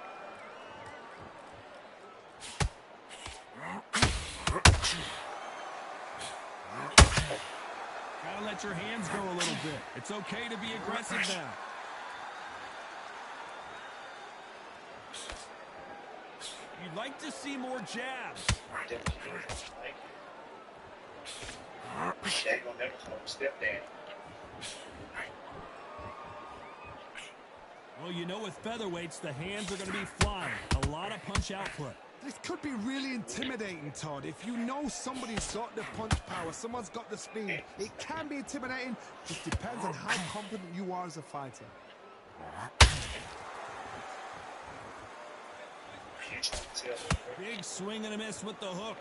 Gotta let your hands go a little bit. It's okay to be aggressive now. You'd like to see more jabs. Well, you know with featherweights, the hands are going to be flying. A lot of punch output. This could be really intimidating, Todd. If you know somebody's got the punch power, someone's got the speed, it can be intimidating. Just depends on how confident you are as a fighter. Big swing and a miss with the hook.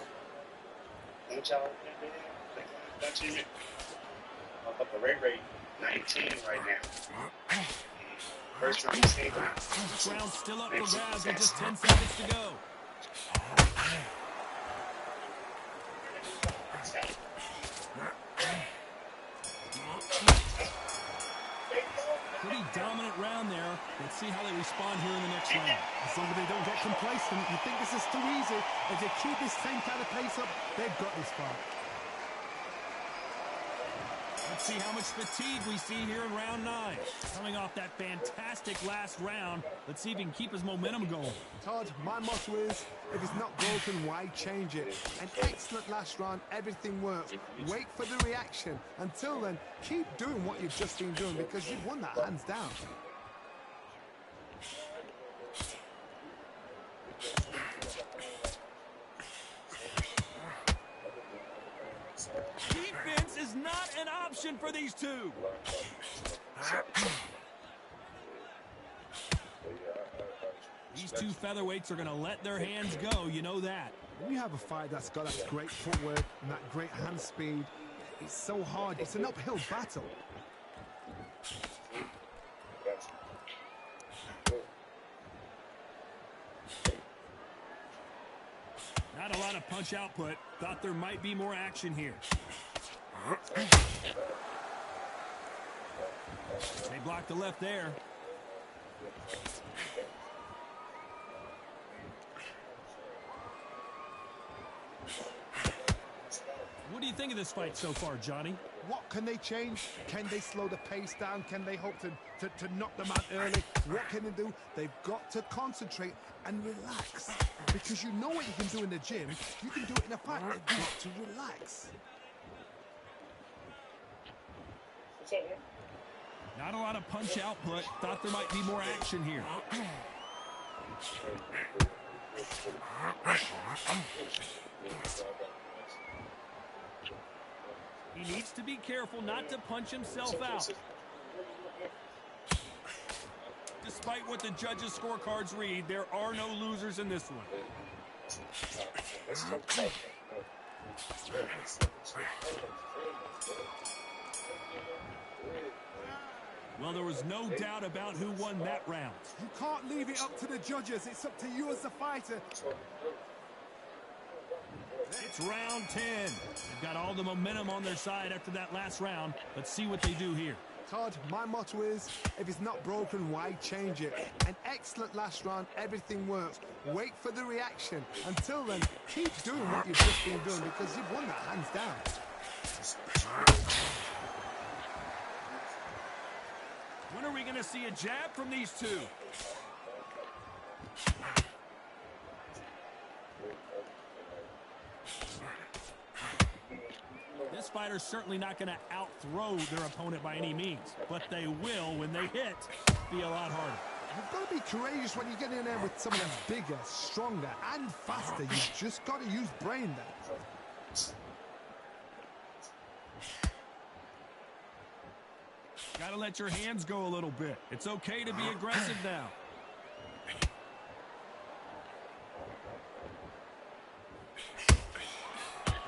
Ray 19 right now. First round, This round still up for grabs with just 10 seconds to go. Pretty dominant round there. Let's see how they respond here in the next round. As long as they don't get complacent, you think this is too easy. If they keep this same kind of pace up, they've got this fight. Let's see how much fatigue we see here in round 9. Coming off that fantastic last round, let's see if he can keep his momentum going. Todd, my motto is, if it's not broken, why change it? An excellent last round, everything works. Wait for the reaction. Until then, keep doing what you've just been doing because you've won that hands down. Defense is not an option for these two. These two featherweights are going to let their hands go, you know that. When you have a fight that's got that great footwork and that great hand speed, it's so hard. It's an uphill battle. Not a lot of punch output. Thought there might be more action here. They blocked the left there. What do you think of this fight so far, Johnny? What can they change? Can they slow the pace down? Can they hope to knock them out early? What can they do? They've got to concentrate and relax. Because you know what you can do in the gym, you can do it in a fight. They've got to relax. Not a lot of punch output. Thought there might be more action here. He needs to be careful not to punch himself out. Despite what the judges' scorecards read, there are no losers in this one. Well, there was no doubt about who won that round. You can't leave it up to the judges. It's up to you as the fighter. It's round 10. They've got all the momentum on their side after that last round. Let's see what they do here. Todd, my motto is, if it's not broken, why change it? An excellent last round, everything works. Wait for the reaction. Until then, keep doing what you've just been doing because you've won that hands down. When are we going to see a jab from these two? This fighter's certainly not going to out-throw their opponent by any means, but they will, when they hit, be a lot harder. You've got to be courageous when you get in there with someone that's bigger, stronger, and faster. You've just got to use brain there. Got to let your hands go a little bit. It's okay to be aggressive now.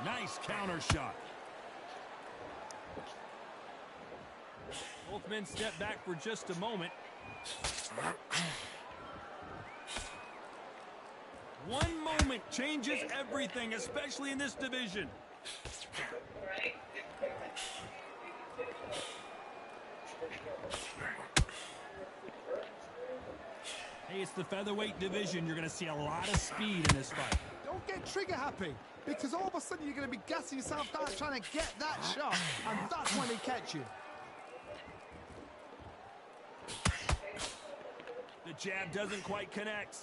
Nice counter shot. Both men step back for just a moment. One moment changes everything, especially in this division. Hey, it's the featherweight division. You're going to see a lot of speed in this fight. Don't get trigger happy, because all of a sudden you're going to be gassing yourself down trying to get that shot, and that's when they catch you. The jab doesn't quite connect.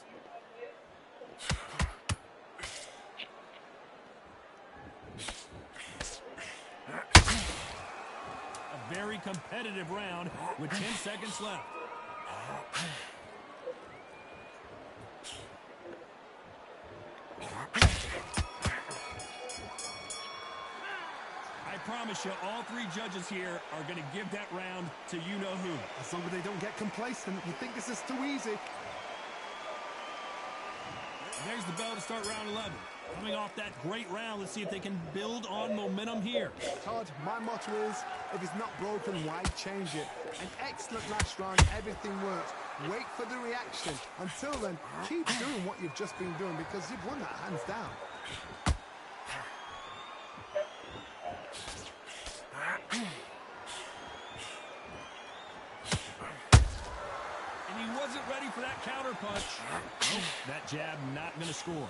A very competitive round with 10 seconds left. I promise you, all three judges here are going to give that round to you-know-who. As long as they don't get complacent, you think this is too easy. There's the bell to start round 11. Coming off that great round, let's see if they can build on momentum here. Todd, my motto is, if it's not broken, why change it? An excellent last round, everything works. Wait for the reaction. Until then, keep doing what you've just been doing because you've won that hands down. And he wasn't ready for that counter punch. Nope, that jab not going to score.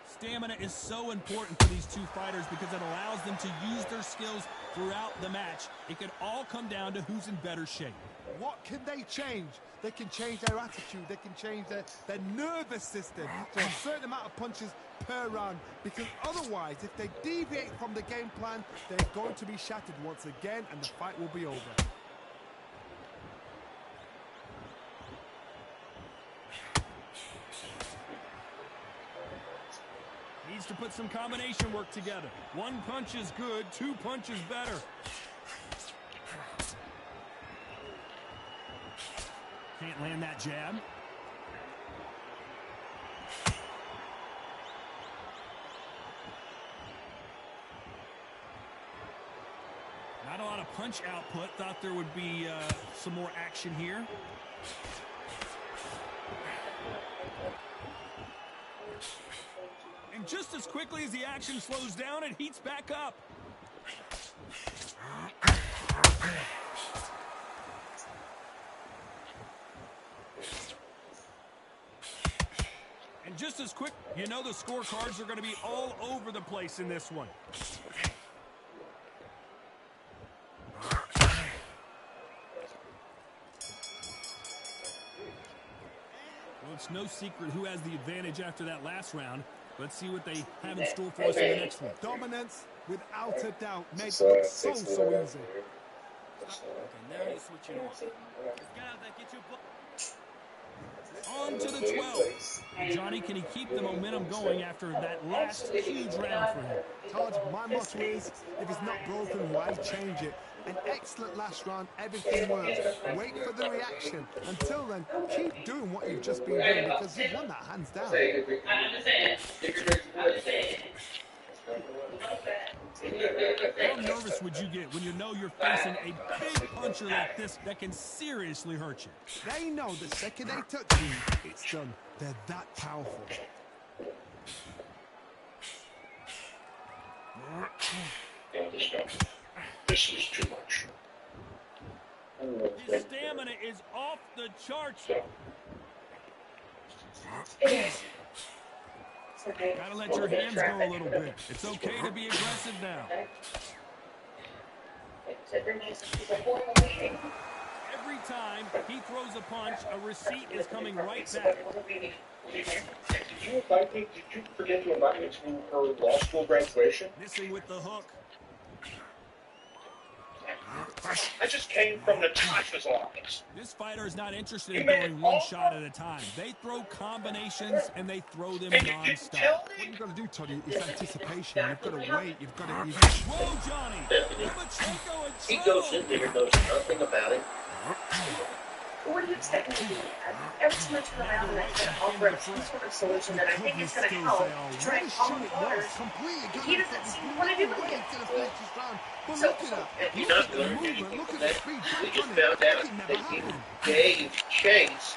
Stamina is so important for these two fighters because it allows them to use their skills throughout the match. It could all come down to who's in better shape. What can they change? They can change their attitude. They can change their nervous system to a certain amount of punches per round. Because otherwise, if they deviate from the game plan, they're going to be shattered once again and the fight will be over. Needs to put some combination work together. One punch is good, two punches better. Can't land that jab. Not a lot of punch output. Thought there would be some more action here. And just as quickly as the action slows down, it heats back up. And just as quick, you know the scorecards are going to be all over the place in this one. Well, it's no secret who has the advantage after that last round. Let's see what they have in store for us in the next one. Dominance, without a doubt, makes it look so easy. Okay, now you're switching on. Get out there, get your block. On to the 12. Johnny, can he keep the momentum going after that last huge round for him? Todd, my motto is, if it's not broken, why change it? An excellent last round, everything works. Wait for the reaction. Until then, keep doing what you've just been doing because you've won that hands down. How nervous would you get when you know you're facing a big puncher like this that can seriously hurt you? They know the second they touch you, it's done. They're that powerful. This is too much. His stamina is off the charts. Gotta let your hands go a little bit. It's okay to be aggressive now. Every time he throws a punch, a receipt is coming right back. Did you invite me? Did you forget to invite me to her law school graduation? Missing with the hook. I just came from Natasha's office. This fighter is not interested in going one shot at a time. They throw combinations and they throw them non-stop. What you've got to do, Toddy, is anticipation. You've got to wait. You've got to... Whoa, Johnny! He goes in there, knows nothing about it. What do you expect me to do? Every time I turn around and I try to offer up some sort of solution that I think is going to help to try and calm the waters, he doesn't seem to want to do it. So, He's not going to do anything with that. We just found out that he gave Chase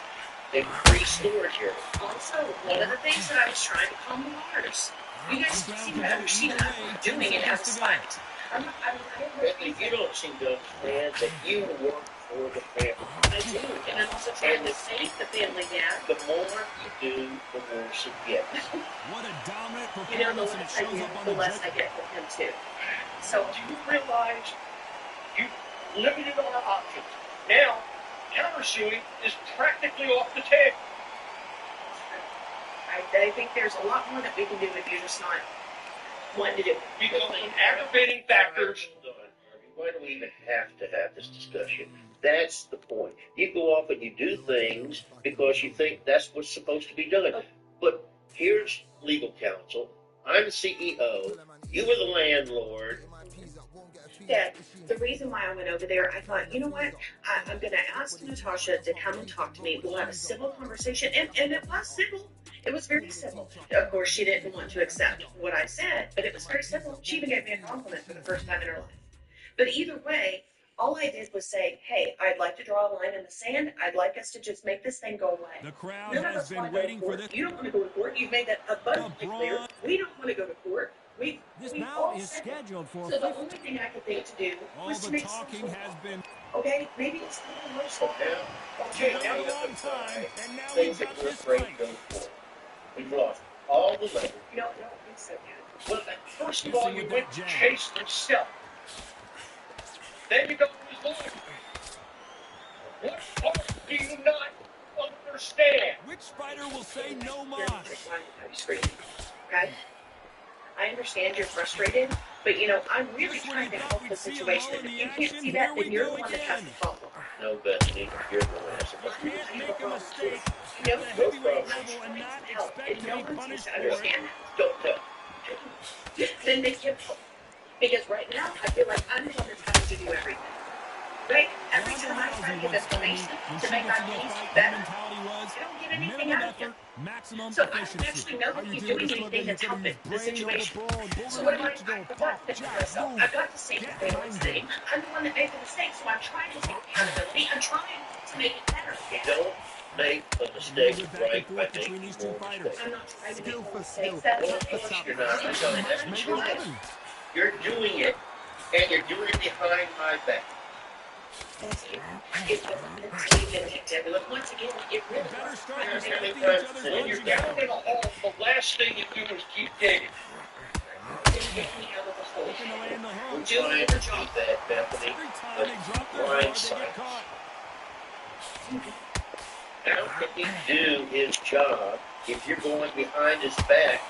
a free storage area. Also, one of the things that I was trying to calm the waters, you guys seem to understand that I'm doing it as a spite. You don't seem to understand that you work for the family. I do, and I'm also trying to save the family, Dad. The more you do, the worse it gets. What a dominant You know, the performance, and it less I shows do, up on the the less I jet. get from him, too. So, Do you realize you limited our options? Now, countersuing is practically off the table. I think there's a lot more that we can do if you're just not wanting to do it. Because of aggravating factors. Why do we even have to have this discussion? That's the point. You go off and you do things because you think that's what's supposed to be done. But here's legal counsel. I'm the CEO. You were the landlord. Dad, the reason why I went over there, I thought, you know what? I'm going to ask Natasha to come and talk to me. We'll have a civil conversation. And it was civil. It was very civil. Of course, she didn't want to accept what I said, but it was very civil. She even gave me a compliment for the first time in her life. But either way, all I did was say, hey, I'd like to draw a line in the sand. I'd like us to just make this thing go away. The crowd None of has us been want to go to waiting for court. this. You don't want to go to court. You've made that abundantly clear. We don't want to go to court. This We've bout all is said it. scheduled for So the 50. only thing I could think to do All was to the make some talking sort of has been okay, maybe it's a little worse than that. Okay, a now long time, and now things we've that got we're this afraid fight. to go for. We've lost all the leverage. You don't think so, Dad. Well, first of You all, see you with went that to jab. chase yourself. Then you go to his lawyer. What part do you not understand? Which fighter will say no You're mas? screaming, okay? I understand you're frustrated, but you know, I'm really Just when trying you to thought help we'd the see a situation. lull in If the you can't action, see that, here we then you're go the one that has again. the problem. No, Bethany, you're the one that has You can't make a mistake You at know, the those heavyweight problems level and not help, expect and to no be one seems punished to for it. understand that. Don't tell. Then they can't help. Because right now, I feel like I'm the one that's having to do everything. Right? Every time I try to give information When to she make gets our into a case fight, her better, mentality was I don't get anything minimum out of him. effort, maximum So I don't efficiency. actually know that he's doing anything that's helping the situation. So what am I? I've got to fix myself. I've got to save the family's name. I'm the one that made the mistake, so I'm trying to take accountability. I'm trying to make it better. Don't make a mistake Move it back and right by forth between making these two more fighters. mistakes. I'm not trying to Skill make for mistakes. skill. That's Well, what of course I'm you're not. trying. That's I'm trying. You're doing it, and you're doing it behind my back. It's been detected. Look, once again, it really Better was. start How respecting many each times other's when you're punches down now. in a hole, the last thing you do is keep digging. Take me out of the hole. Looking to land the We're hook. doing a good job. That, Bethany. Every time But they drop their blind guard, they side. get caught. How can he do his job if you're going behind his back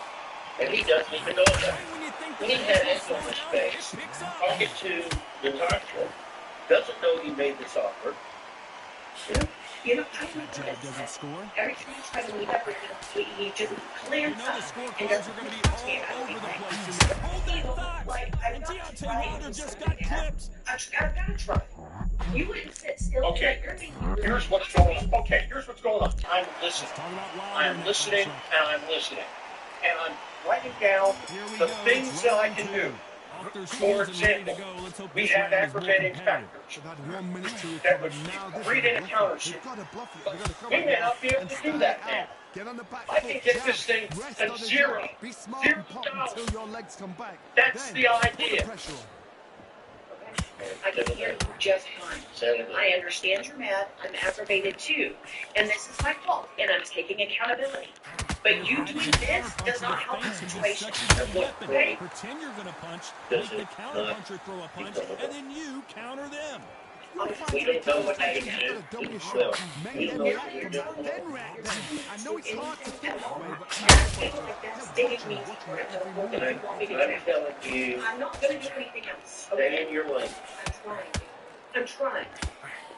and he doesn't even know that? When you think He the had ball's ample slowing down, space. it picks up. Talking to Natasha, doesn't know he made this offer. You know, I don't know Jab what doesn't score. every time he tries to leave everything, he just You clears know up the and scorecards doesn't are going to be talk all to you about over the anything. place. And hold You that know, thought. like, And Deontay Wilder just got clipped. I've got to try. You wouldn't sit still. Okay. You're thinking, Here's what's going on. Okay, here's what's going on. I'm listening. Let's talk about Wilder. I'm in that listening matchup. and I'm listening. And I'm writing down Here we the go. things It's that I round can two. do. Off their For shoes and ready to example, go. Let's hope we this have round is more aggravating competitive. factors They've had 1 minute to that recover. would Now this read is in a bluff counter it. shoot. They've got to bluff it. They've got to come We may again not be able and to do stand that it now. out. Get on the back I foot, can get jab, this thing rest at on the zero. jab. Be smart Zero and pop down. until your legs come back. That's Then the put idea. the pressure on. I can hear you just fine. I understand you're mad. I'm aggravated too. And this is my fault, and I'm taking accountability. But you doing this does not help the situation. Okay? Pretend you're going to punch, Does make the it counter not puncher throw a punch, and then you counter them. You're We fighting don't know what a they you've do. got to double your Well, shot. Make we them know react what from you're that, doing. then react then. I know it's hard to think that way, but Anything like that, digging me for it, every what move. do you want me to I'm do? telling you, I'm not going to do anything else. stay Okay? in your lane. I'm trying. I'm trying.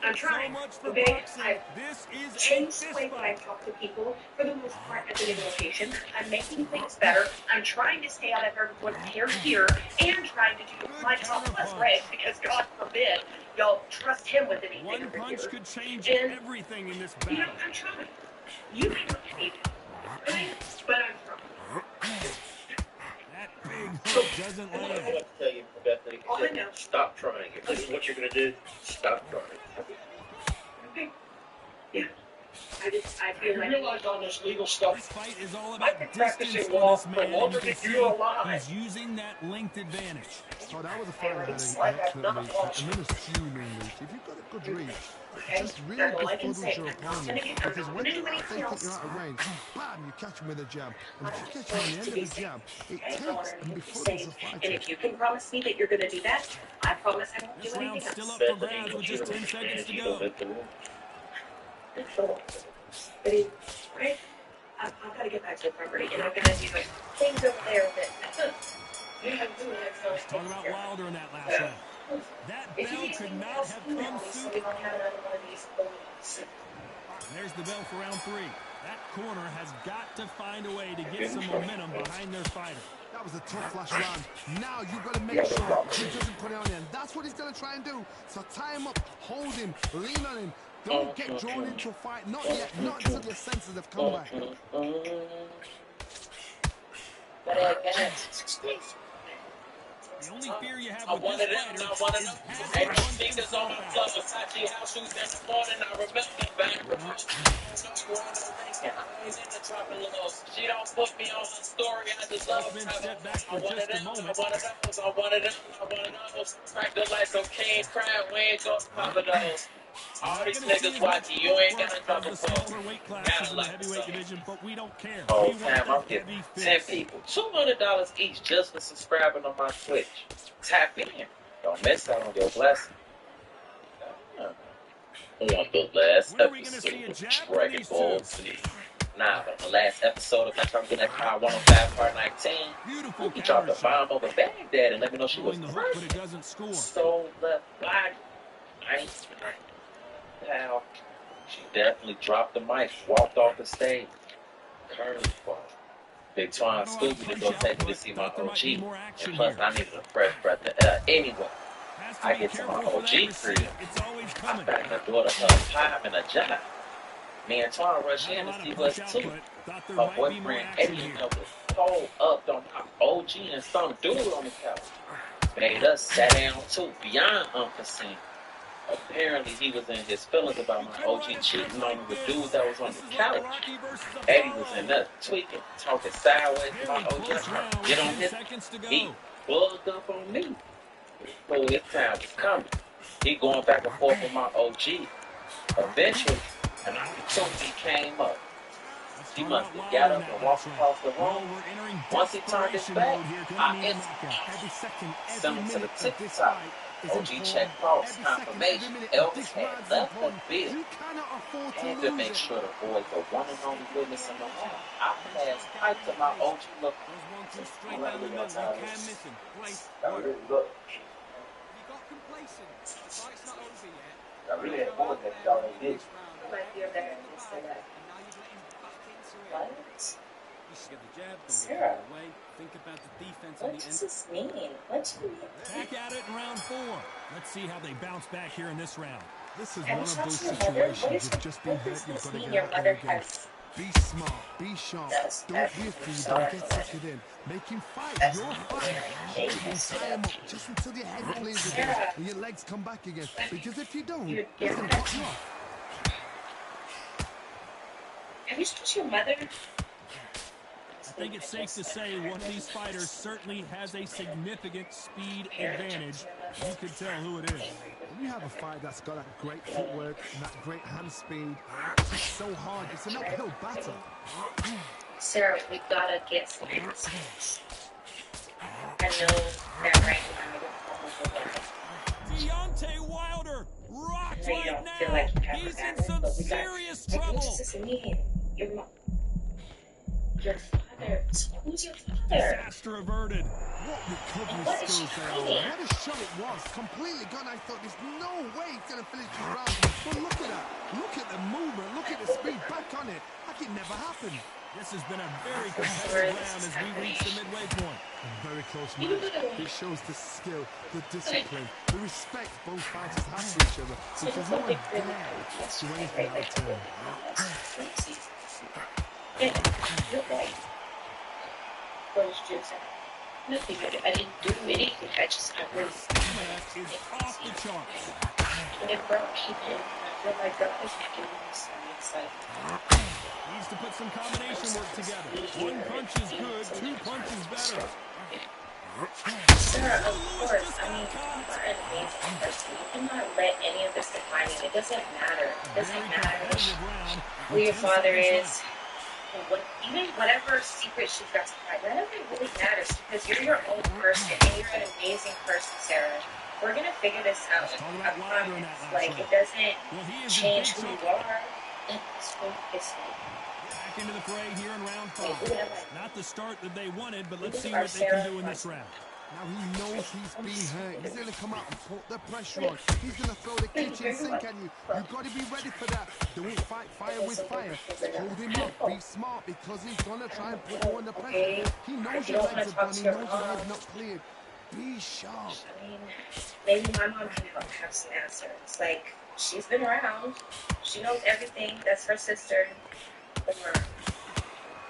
I'm So trying. much for Okay? boxing. I've This is a changed the fist way that I fight. talk to people for the most part at the negotiation. I'm making things better. I'm trying to stay out of everyone's hair here and trying to do my top plus right because God forbid y'all trust him with anything One over punch here. could change And, everything in this you know, battle. I'm trying. You may not believe it, okay? But I'm trying. That big hook doesn't I land. want to tell you, Bethany, All I know. stop trying. If this is what you're going to do, stop trying. Okay. Yeah. I feel You like realize on this legal This stuff, fight is all I've about been distance practicing for law this for man, and longer you can than see you're alive. he's using that length advantage. Oh, that was a fight that had It's an like excellent I've reach, not watched. an unassuming reach. If you've got a good reach, okay, just really that's all I can befuddles say. your I'm not gonna opponent. get, I'm Because not when gonna do they anything think else. you're out of range, bam, you catch them with a jab. And if you catch I'm them on the end to of be the safe. jab, it Okay, I don't want takes and anything to befuddles say. the And fighter. if you can promise me that you're gonna do that, I promise I won't do This round's anything still else. up for Bethany, grabs with don't you just 10 seconds understand? to You go. don't have to win. But okay, I've got to get back to the property, and I'm gonna do things over there that you have to do next time. Talk about Wilder in that last round. That If you bell get could anything not else, have email come me so sooner. we don't have another one of these balloons. And there's the bell for round 3. That corner has got to find a way to get some momentum behind their fighter. That was a tough last round. Now you've got to make sure he doesn't put it on him. That's what he's going to try and do. So tie him up, hold him, lean on him. Don't get drawn into a fight. Not yet. Not until your senses have come back. The only fear you have I with wanted this them, fighter I wanted is them. having And one sneakers on my control floor, foul. Versace house shoes that morning. I remember back when I was in the tropicalos. She don't put me on her story. I just love Usman her. step back I for wanted just a them, I moment. wanted those, I wanted them, I wanted those. Crack the lights on King Crab, we ain't gonna pop of those. All these niggas watching, you ain't got of nothing the for. smaller weight classes in the heavyweight division, but we don't care. Oh, We want time, the I'm getting heavy 10 fist. people. $200 each just for subscribing on my Twitch. Tap in. Don't miss out on your blessing. On the last When are we gonna see a episode of jab from Dragon these Ball two? Z. Nah, but on the last episode of Talking That Car 105 Part 19, Beautiful he dropped counter a shot. bomb over Baghdad and let me know she was Throwing the hook, but it doesn't score. So the body. Pal. She definitely dropped the mic, walked off the stage. Curly ball. Big Twan Scooby to go take me to see my OG. And plus, I needed a fresh breath of air. Anyway, Has to I be get to my careful for that OG receipt. crib. It's always I coming. found her daughter her pie and a job. Me and Twan rush Not a in to lot see of what's push too. output. Thought there Her might be more boyfriend action Eddie here. was pulled up on my OG and some dude on the couch. Made us sat down too, beyond unforeseen. Apparently, he was in his feelings about my OG cheating on me with dude that was on the couch. Eddie was in there tweaking, talking sideways to my OG. Get on his. He bugged up on me. Before his time was coming. he going back and forth with my OG. Eventually, an opportunity came up. He must have got up and walked across the room. Once he turned his back, I instantly sent him to the TikTok. OG check cross, confirmation. Elvis had left the field. Had to make sure the boys are one and only witness in the round. I passed pipe to my OG look. Straight down the middle, you can miss him. Great work. You got complacent. The fight's not over yet. I really had more than y'all did. What? You should get the jab, don't Sarah. get it away. Think about the defense on What the does end. this mean? What do you mean? Back at it in round 4. Let's see how they bounce back here in this round. This is Have one you of talked those to your mother? situations What is you've just been what hurt, does you've this got to mean? get Your out mother of the game. has Be smart, be sharp. Does. Don't be a fool, don't get suckered in. Make him fight, That's your not fight. fair. Hold him, tie him up, just until your head clears again and your legs come back again. Because if you don't, You're he's going to cut you off. Have you talked to your mother? I think it's safe to say one of these fighters certainly has a significant speed advantage. You can tell who it is. When you have a fight that's got that great footwork and that great hand speed, it's so hard. It's an uphill battle. Sarah, we gotta get some answers. I know that right now. Deontay Wilder rocked I know you right don't feel now. like you have He's an in answer, some but we got. serious What trouble. does this mean? Your father. Who's your father? Disaster averted. What recovery What is skills she they are. fighting? What a shot it was. Completely gone. I thought there's no way he's going to finish this round. But look at that. Look at the movement. Look at the speed. Back on it. Like it never happened. This has been a very competitive round as we reach the midway point. A very close match. It shows the skill, the discipline, the respect both fighters have for each other. Because no one dare do anything out of turn. Yeah, you're right. What did you say? Nothing. I didn't do anything. I was. Stamina is off the charts. When it broke, he did. I feel like God is giving me some insight. Needs to put some combination work together. One punch is good, 2 punches better. Sarah, of course. I mean, you are an amazing person. You cannot let any of this define you. It doesn't matter. It doesn't matter who your father is. Even whatever secret she's got to hide, none of it really matters because you're your own person and you're an amazing person, Sarah. We're gonna figure this out. I promise. Like, it doesn't change who you are. It's focused. Back into the fray here in round 5. Not the start that they wanted, but let's see Our what they can Sarah do in this round. Now he knows he's being hurt. He's going to come out and put the pressure on. He's going to throw the kitchen sink at you. You've got to be ready for that. Don't fight fire with fire. Hold him up. Be smart because he's going to try and put you under pressure. He knows your legs are gone. He knows your head's not cleared. Be sharp. I mean, maybe my mom can have some answers. Like, she's been around. She knows everything. That's her sister. Or,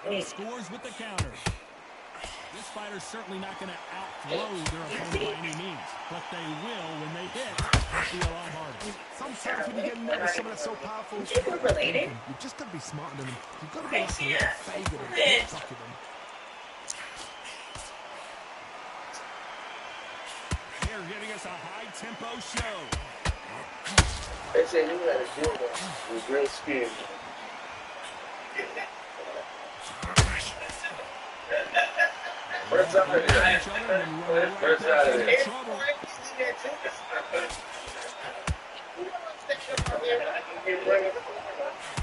And he scores with the counter. This fighter's certainly not going to outthrow their opponent by any means, but they will when they hit. It'll be a lot harder. Sometimes when you get nervous, someone that's so powerful, you think we're related? you've just got to be smarter than him. You've got to be like a Yeah. little favor than a talking them. They're giving us a high-tempo show. They say you gotta do that with great speed. Where's up They hit each other and run right Where's back that? into trouble.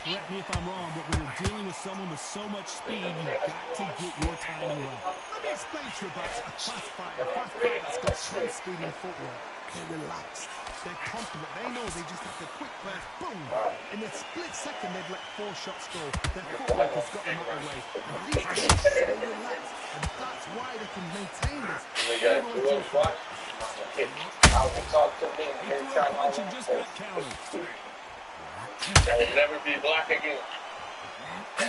Correct me if I'm wrong, but when you're dealing with someone with so much speed, you've got to get your timing right. Let me explain to you about a fast fighter. A fast fighter that's got strong speed and footwork. They're relaxed. They're confident. They know they just have to quick burst. Boom! In a split second, they've let 4 shots go. Their footwork has got them out of the way. And these guys are so relaxed. And that's why they can maintain this. They got all the way to the what? I'll talk to me He threw a punch and just got countered. That will never be black again. He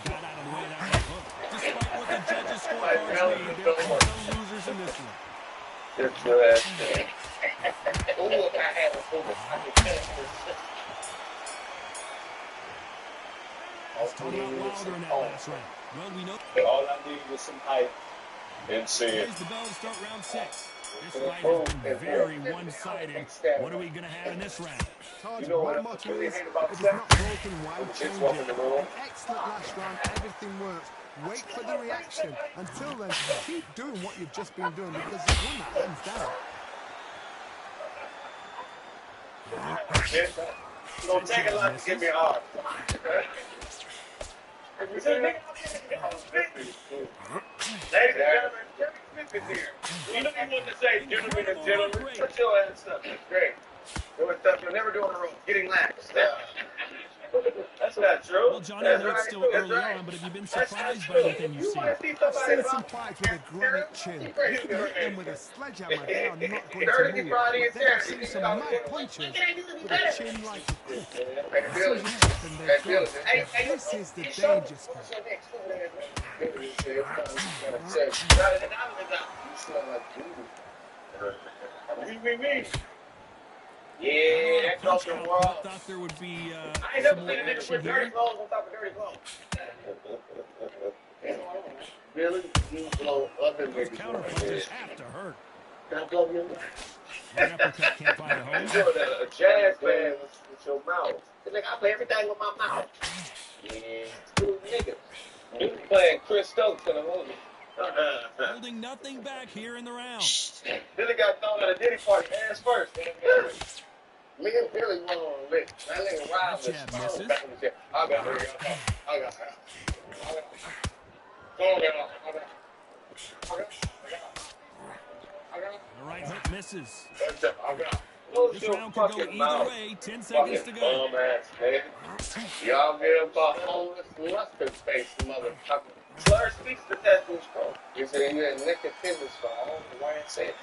got out of the way of that right hook. Despite what the judges' scorecards made, there are no losers in this one. Good for that. Oh, if I had a full Talking about Wilder in that last round. Well, we know All I need was some hype and say it. plays the bell to start round 6. This fight has been very one-sided. What are we going to have in this round? Todd, my motto is, if it's not broken, why change it? An excellent last round, everything works. Wait for the reaction. Until then, keep doing what you've just been doing because you've won that hands down. It's gonna take a lot to get me hard. Ladies and gentlemen, Jimmy Smith is here. You know you want to say gentlemen and gentlemen. Put your ass up. That's great. Doing stuff you'll never do on the road. Getting lax. That's not true. Well, Johnny, I know it's still early on, but have you been surprised by anything you've seen? I've seen some fights with a granite chin. You hit them with a sledgehammer, they are not going to move. But then I've seen some mad punches with a chin like a cliff. As soon as you hit them, they're gone. This is the danger spot. Yeah, that's off the wall. I thought there would be I ain't never seen a nigga with dirty clothes on top of dirty clothes. Really? You blow other those niggas. counterpunches have to hurt. Can I blow you? That uppercut can't find a home. You're a jazz band with your mouth. Like, I play everything with my mouth. Yeah, cool niggas. You playing Chris Stokes in a movie. Holding nothing back here in the round. Billy got thrown at a Diddy party ass first. Me and Billy won on a lick. That nigga Rob was misses. back in the shit. I got it. The right hook misses. This This round could go either way. 10 seconds to go. Y'all give a homeless mustard face, motherfucker. Slur speaks to testing strong. You say you're a liquor tender strong. I don't know why I say it.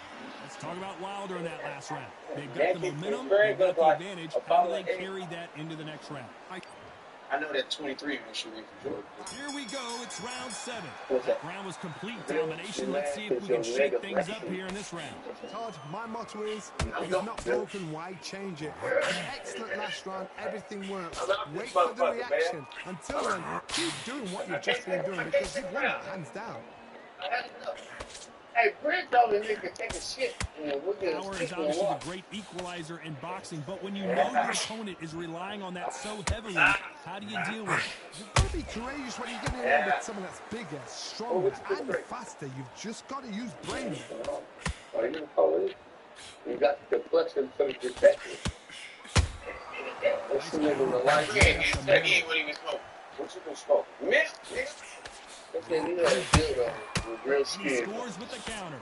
Let's talk about Wilder in that last round. They've got the momentum, they've got the advantage. How do they carry that into the next round? I know that 23 was shooting for Jordan. Here we go. It's round 7. That round was complete domination. Let's see if we can shake things up here in this round. Todd, my motto is, if it's not broken, why change it? An excellent last round, everything works. Wait for the reaction. Until then, keep doing what you've just been doing because you've won it hands down. Hey, Brent told the nigga take a shit. Power is obviously the great equalizer in boxing, but when you know your opponent is relying on that so heavily, how do you deal with it? You've got to be courageous when you get in there with someone that's bigger, stronger, and faster. You've just got to use brain. You got the complexion for the detective. What's the nigga with the light? He ain't what he was smoking. What you gonna smoke? Mist? Okay, you know what real He scores with the counter.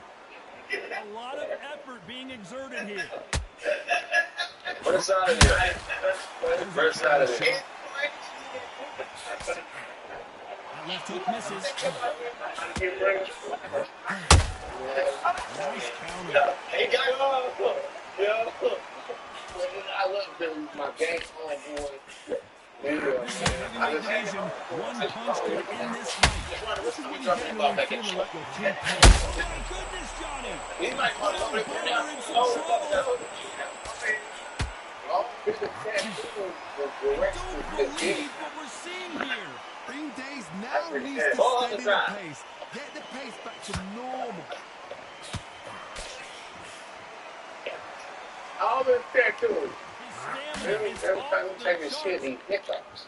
A lot of effort being exerted here. First side of it. First side of it. That left hook misses. Nice counter. He got I love Billy, my gang homeboy. Heavyweight division, one punch could end this fight. This is when you genuinely feel like your team plays. Oh my goodness, Johnny! He might want to Wilder in some trouble. Don't believe what we're seeing here. Green Days now needs to steady the pace. Get the pace back to normal. All this tattoos. His Every stamina is time off he the take his shit, charts. he hiccups.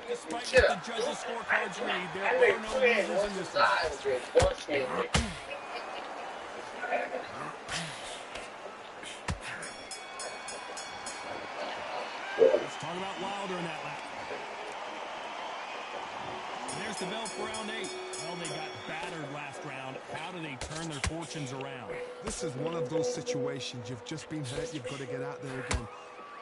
Despite what the judges' scorecards read, there are no losers in this one. Let's talk about Wilder in that lap. There's the bell for round 8. Well, they got battered last round. How do they turn their fortunes around? This is one of those situations. You've just been hurt. You've got to get out there again.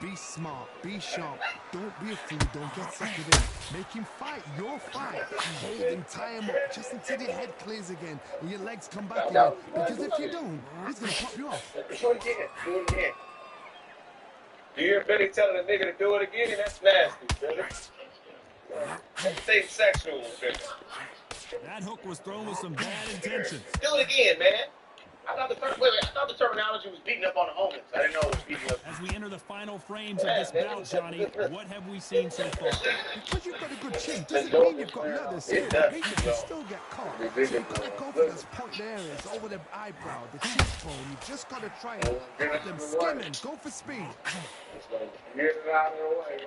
Be smart. Be sharp. Don't be a fool. Don't get suckered in. Make him fight your fight. Hold him, tie him up just until your head clears again and your legs come back again. Because if you don't, he's going to pop you off. Do it again. Do it again. You hear Billy telling a nigga to do it again? And that's nasty, Billy. That's sexual, Billy. That hook was thrown with some bad intentions. Do it again, man. I thought the terminology was beating up on the homies. I didn't know it was beating up. As we enter the final frames of this bout, Johnny, what have we seen so far? Because you've got a good chin doesn't mean you've got leather skill. People can still get caught. So you've got to go for those point areas over the eyebrow, the cheekbone. You've just got to try and get them skimming. Go for speed. Get it out of the way.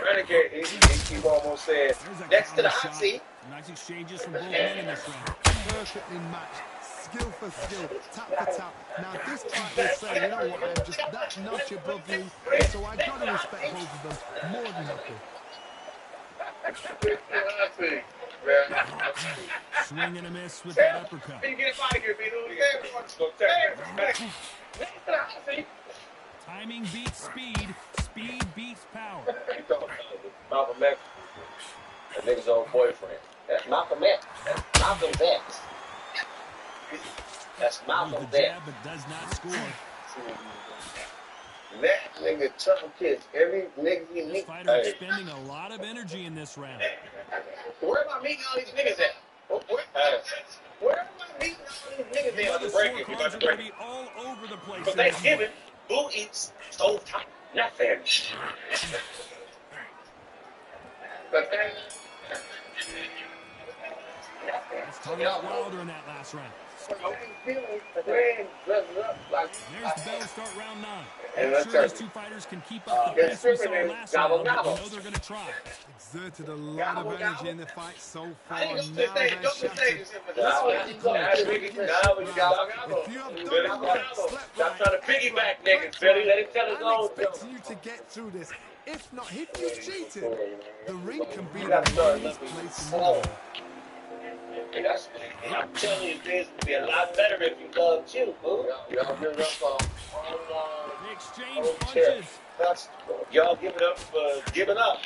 Renegade, he almost said, next to the hot seat. Nice exchanges from both men in this round. Perfectly matched. Skill for skill, tap for tap. Now this fight will say, you know what, I'm just that notch above you, so I got to respect both of them more than nothing. Swing and a miss with that uppercut. Timing beats speed. Speed beats power. Malcolm X, that nigga's old boyfriend. That's Malcolm X. That's Malcolm X. That's Malcolm X. But does not score. That nigga tongue kiss every nigga he This meets. fighter expending a lot of energy in this round. Where am I meeting all these niggas at? Where am I meeting all these niggas at? The scorecards are going to be all over the place. For Thanksgiving, who eats stove top? Nothing. Let's talk about Wilder in that last round. There's the bell to start round 9. I'm sure these two fighters can keep up the pace we saw last round, but we know they're going to try. Exerted a lot of energy in the fight so far. Now Don't they're shattered. Stop trying to piggyback niggas, Billy. Let him tell his own I'm expecting you to get through this. If not, if you cheated, the ring can be the loneliest place in the world. I'm telling you, this would be a lot better if you loved you, boo. Y'all give it up They exchange punches. Y'all give it up for giving up.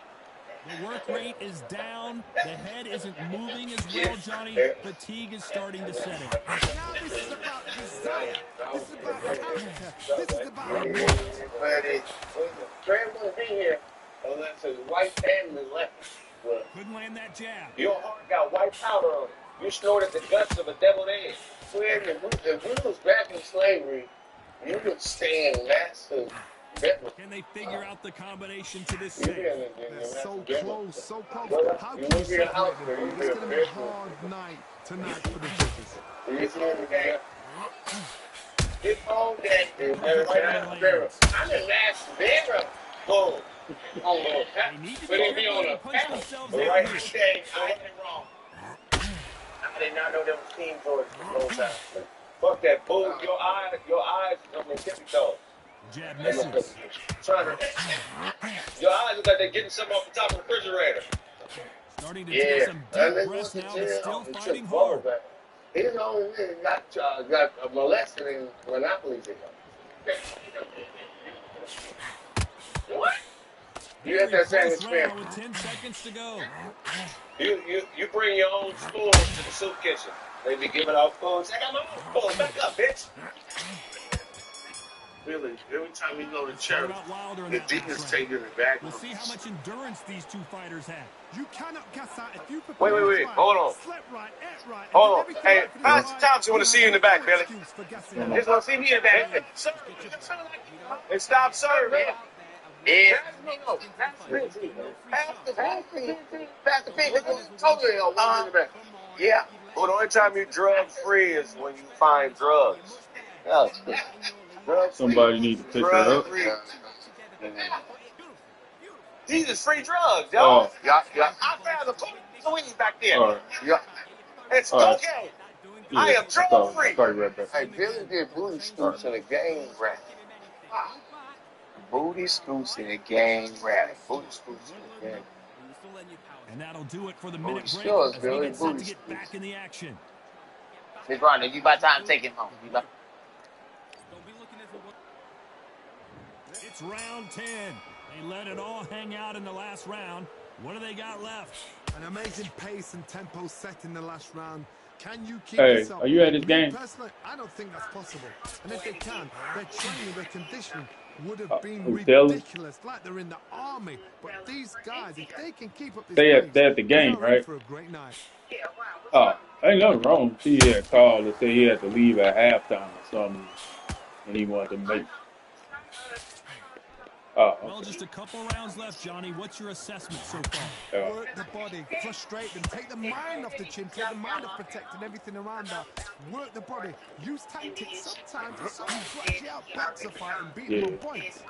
The work rate is down. The head isn't moving as well, Johnny. Fatigue is starting to set in. Now this is about desire. This is about character. This is about ability. Trey wasn't here unless his right hand was left. Couldn't land that jab. Your heart got white powder on it. You snorted the guts of a deviled egg. If we was back in slavery, you would stay in massive. Can they figure out the combination to this save? They're so close, so close. How can you separate them? It's going to be a hard night tonight for the judges. Get on that. I'm in Las Vegas. Boom. They need to be careful to punch themselves out Right here. today, I wasn't wrong. I did not know there was Team George the whole time. Fuck that bull. Your eyes on their tippy toes. Jab misses. Your eyes look like they're getting something off the top of the refrigerator. Starting to take some deep breaths now, but still fighting hard. He's the only nigga got molested in Monopoly. What? You have that same experience. With 10 seconds to go. You bring your own spoon to the soup kitchen. They be giving out food. I got my own spoon. Back up, bitch. Really, every time you go to church, the deacons take you back. We'll see how much endurance these two fighters have. You cannot gas out if you prepare. Wait. Hold on. Right, right, Hold on. Hey, Pastor Thompson want to see you in the back, Billy. Just want to see me in the back. And stop serving. Yeah. Pastor P. Yeah. Well, the only time you're drug free is when you find drugs. Somebody needs to pick that up. These are free drugs, y'all. Yeah. I found the weed back there. Right. Yeah. It's okay. Yeah, I am drug free. Right back. Hey, Billy did booty scoops in a game rap. Booty scoops in a game rap. Booty scoops in a game. And that'll do it for the minute break. Sure, As Billy. we get set to get back in the action. Big Ron, if you by time, take him home. It's round 10. They let it all hang out in the last round. What do they got left? An amazing pace and tempo set in the last round. Can you keep Hey, this up? are you at this game? Personally, I don't think that's possible. And if they can, their training, their conditioning would have been who's Dylan? ridiculous, like they're in the army. But these guys, if they can keep up this They pace, at the game, they're in right? for a great night. Oh, Ain't nothing wrong. He had called to say he had to leave at halftime or something, and he wanted to make. Oh, Well, okay. just a couple rounds left, Johnny. What's your assessment so far? Work the body, frustrate them, take the mind off the chin, take the mind off protecting everything around that. Work the body, use tactics sometimes to actually outbox a fight and beat them on points.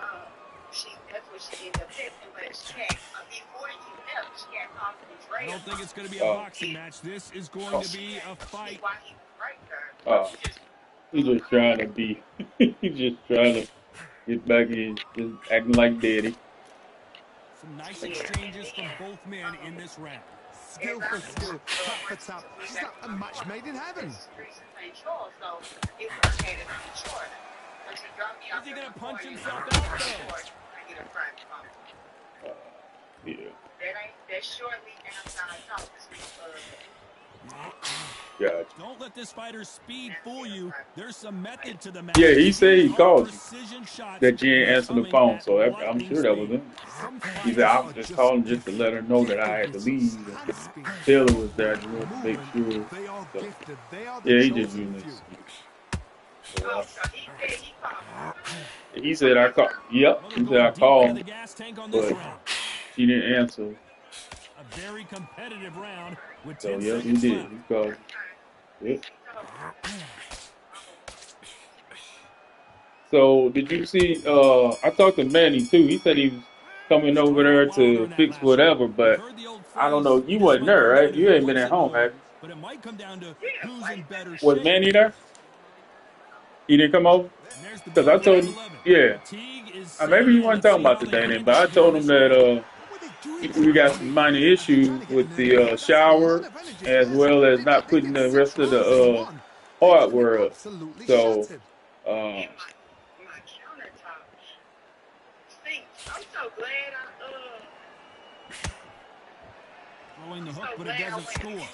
I don't think it's going to be a boxing match. This is going to be a fight. He's just trying to be. He's just trying to get back in, just acting like daddy. Some nice exchanges from both men in this round. Skill for skill, tap for tap. It's like a match made in heaven. Is he going to punch himself out, though? Yeah. Gotcha. Don't let this fighter's speed fool you. There's some method to the match. Yeah, he said he called you. That you ain't answering the phone, so I'm sure that was him. He said, I was just calling just to let her know that I had to leave. Taylor was there. I just wanted to make sure. So, yeah, he just using this. He said I called. Yep, he said I called, but she didn't answer. A very competitive round with So 10 yeah, he seconds did. left. He called. Yep. So did you see? I talked to Manny too. He said he was coming over there to fix whatever, but I don't know. You wasn't there, right? You ain't been at home, have you? But it might come down to who's in better Was shape. Manny there? He didn't come over? Because I told him, yeah. Maybe you weren't talking about the Danny, but I told him that we got some minor issues with the shower, as well as not putting the rest of the hardware up. So, Throwing the hook, but it doesn't score.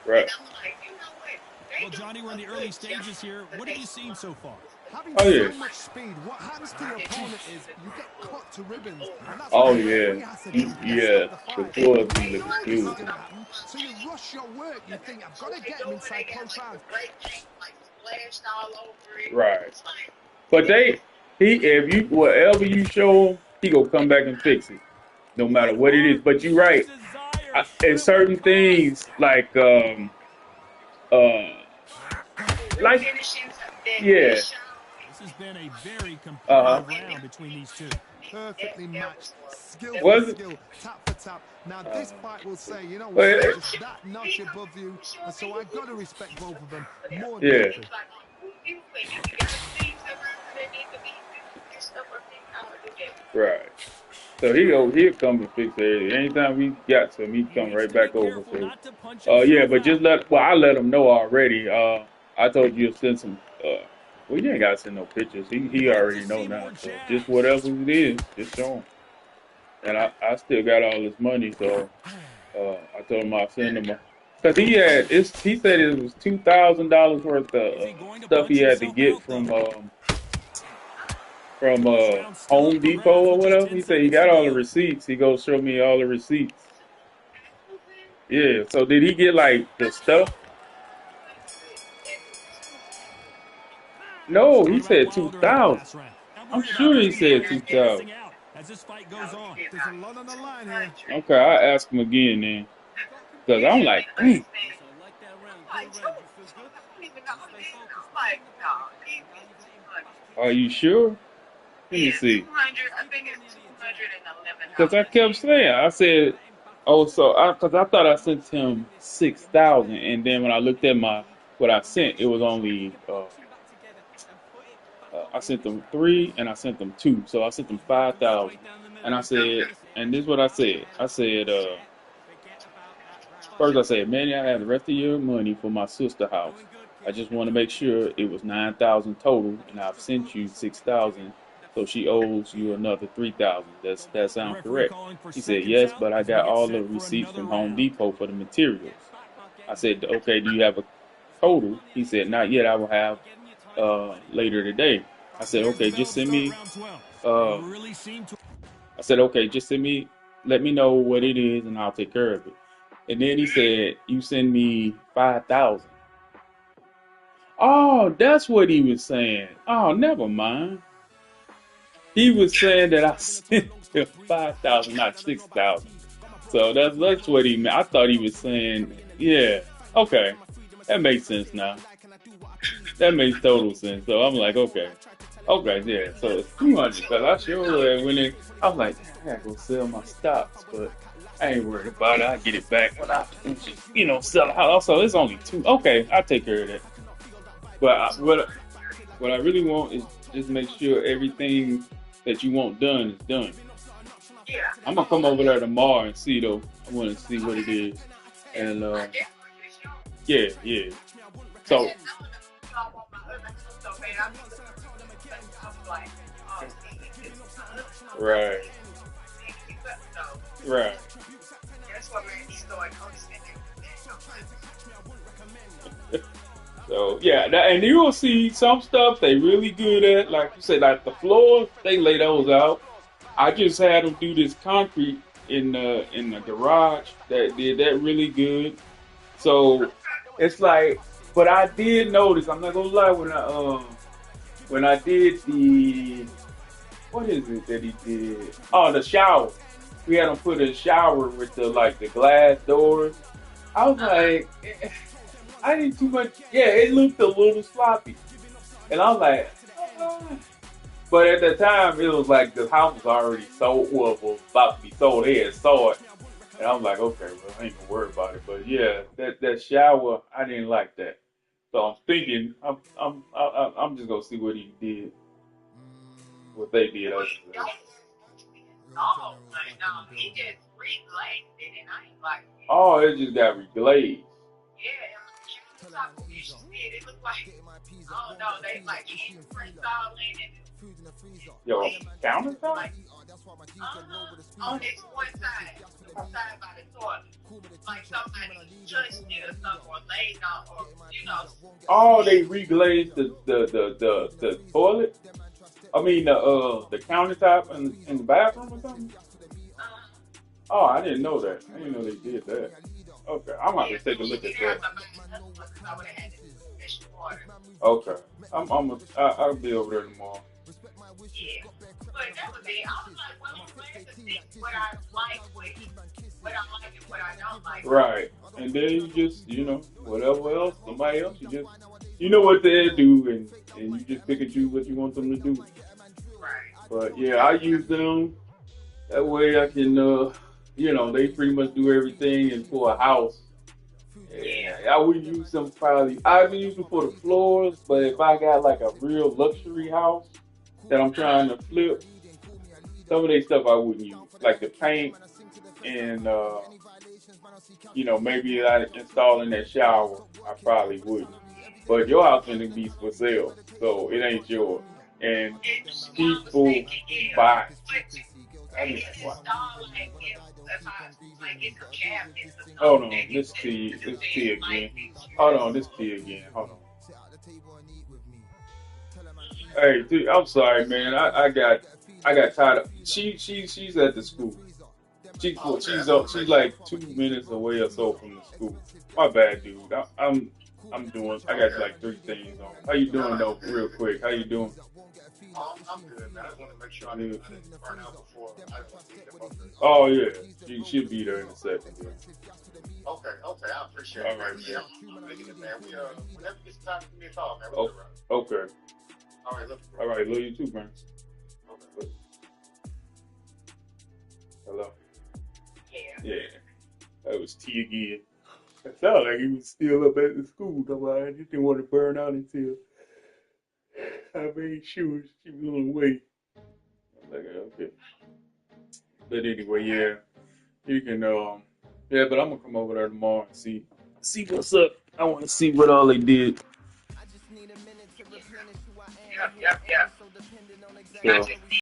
right. Well, Johnny, we're in the early stages here. What have you seen so far? Having Oh, yeah. so much speed, what happens to your opponent is you get cut to ribbons. And that's Oh, what yeah. he has to do. Yeah. The The floor is looking good. So you rush your work. You think, I've got to get him inside close round. Right. But if you, whatever you show him, he gonna come back and fix it, no matter what it is. But you're right. In certain things, like, yeah. This has been a very competitive round between these two. Perfectly matched. Skill Was for it? skill, tap for tap. Now this fight will say, you know what, Well, I'm just that notch above you, and so I got to respect both of them more than Yeah. anything. Right. So he'll come and fix it. Anytime we got to him, he come right back over. So, yeah, but just I let him know already. I told you to send some. Well, you ain't gotta send no pictures. He already know now. So just whatever it is, just show him. And I still got all this money, so I told him I'll send him because he said it was $2,000 worth of stuff he had to get from Home Depot or whatever. He said he got all the receipts. He goes show me all the receipts. Yeah. So did he get like the stuff? No, he said 2,000. I'm sure he said 2,000. As this fight goes on. There's a lot on the line here. Okay, I'll ask him again then. Because I'm like, dang. Are you sure? Let me see. Because I kept saying, I said, oh, so because I thought I sent him 6,000, and then when I looked at what I sent, it was only I sent them 3 and I sent them 2, so I sent them 5,000. And I said, and this is what I said. I said, first I said, Manny, I have the rest of your money for my sister house. I just want to make sure it was 9,000 total, and I've sent you 6,000, so she owes you another 3,000. That sounds correct. He said, yes, but I got all the receipts from Home Depot for the materials. I said, okay, do you have a total? He said, not yet. I will have later today. I said, okay, just send me. I said, okay, just send me. Let me know what it is, and I'll take care of it. And then he said, "You send me 5,000." Oh, that's what he was saying. Oh, never mind. He was saying that I sent him 5,000, not 6,000. So that's what he meant. I thought he was saying, yeah, okay, that makes sense now. That makes total sense. So I'm like, okay, yeah. So it's 200 because I sure when it, I was like, I gotta go sell my stocks, but I ain't worried about it. I get it back when I, sell the house. Also, it's only two. Okay, I'll take care of that. But what I really want is just make sure everything that you want done is done. I'm gonna come over there tomorrow and see though. I want to see what it is, and yeah. So right. So yeah, and you will see some stuff they really good at, like you said, like the floors they lay those out. I just had them do this concrete in the garage that did that really good. So it's like, but I did notice. I'm not gonna lie, when I did the, what is it that he did? Oh, the shower. We had him put a shower with the glass doors. I was like, I didn't too much. Yeah, it looked a little sloppy, and I was like, but at the time it was like the house was already sold. Well, was about to be sold. They had saw it, and I was like, okay, well, I ain't gonna worry about it. But yeah, that shower, I didn't like that. So I'm thinking, I'm just gonna see what he did, what they did. Oh, it just got reglazed. Yo, countertop? On this one side by the toilet. Like somebody touched it or something or laid on or, Oh, they reglazed the toilet? I mean the countertop in the bathroom or something? Oh, I didn't know that. I didn't know they did that. Okay, I'm gonna have to take a look at that. Okay, I'll be over there tomorrow. Yeah, but that was it. I was like, well, I'm glad to see what I like what I like and what I don't like. Right, and then you just, whatever else, somebody else, you know what they do, and you just pick and choose what you want them to do. Right. But yeah, I use them. That way I can, they pretty much do everything and for a house. Yeah, I would use them probably. I would use them for the floors, but if I got like a real luxury house that I'm trying to flip, some of that stuff I wouldn't use, like the paint and maybe I install in that shower. I probably wouldn't. But your house gonna be for sale, so it ain't yours. And people buy. I mean, what? Hold on, this T again. Hold on, this T again. Hold on. Hey, dude, I'm sorry, man. I got tired of. She's at the school. She's like 2 minutes away or so from the school. My bad, dude. I'm doing. I got like 3 things on. How you doing though? Real quick. How you doing? I'm good, man. I just want to make sure I didn't burn out before I want to. Oh yeah, she'll be there in a second. Yeah. Okay, I appreciate it. Right, yeah, I'm making it, man. Whenever it's time to give me a call, man. Okay. All right, love you too, man. Okay. Hello. Yeah. That was T again. It sounded like he was still up at the school. I just didn't want to burn out until I made sure she was on the way. I'm like, okay. But anyway, yeah. You can, but I'm gonna come over there tomorrow and see what's up. I want to see what all they did. Yeah. So,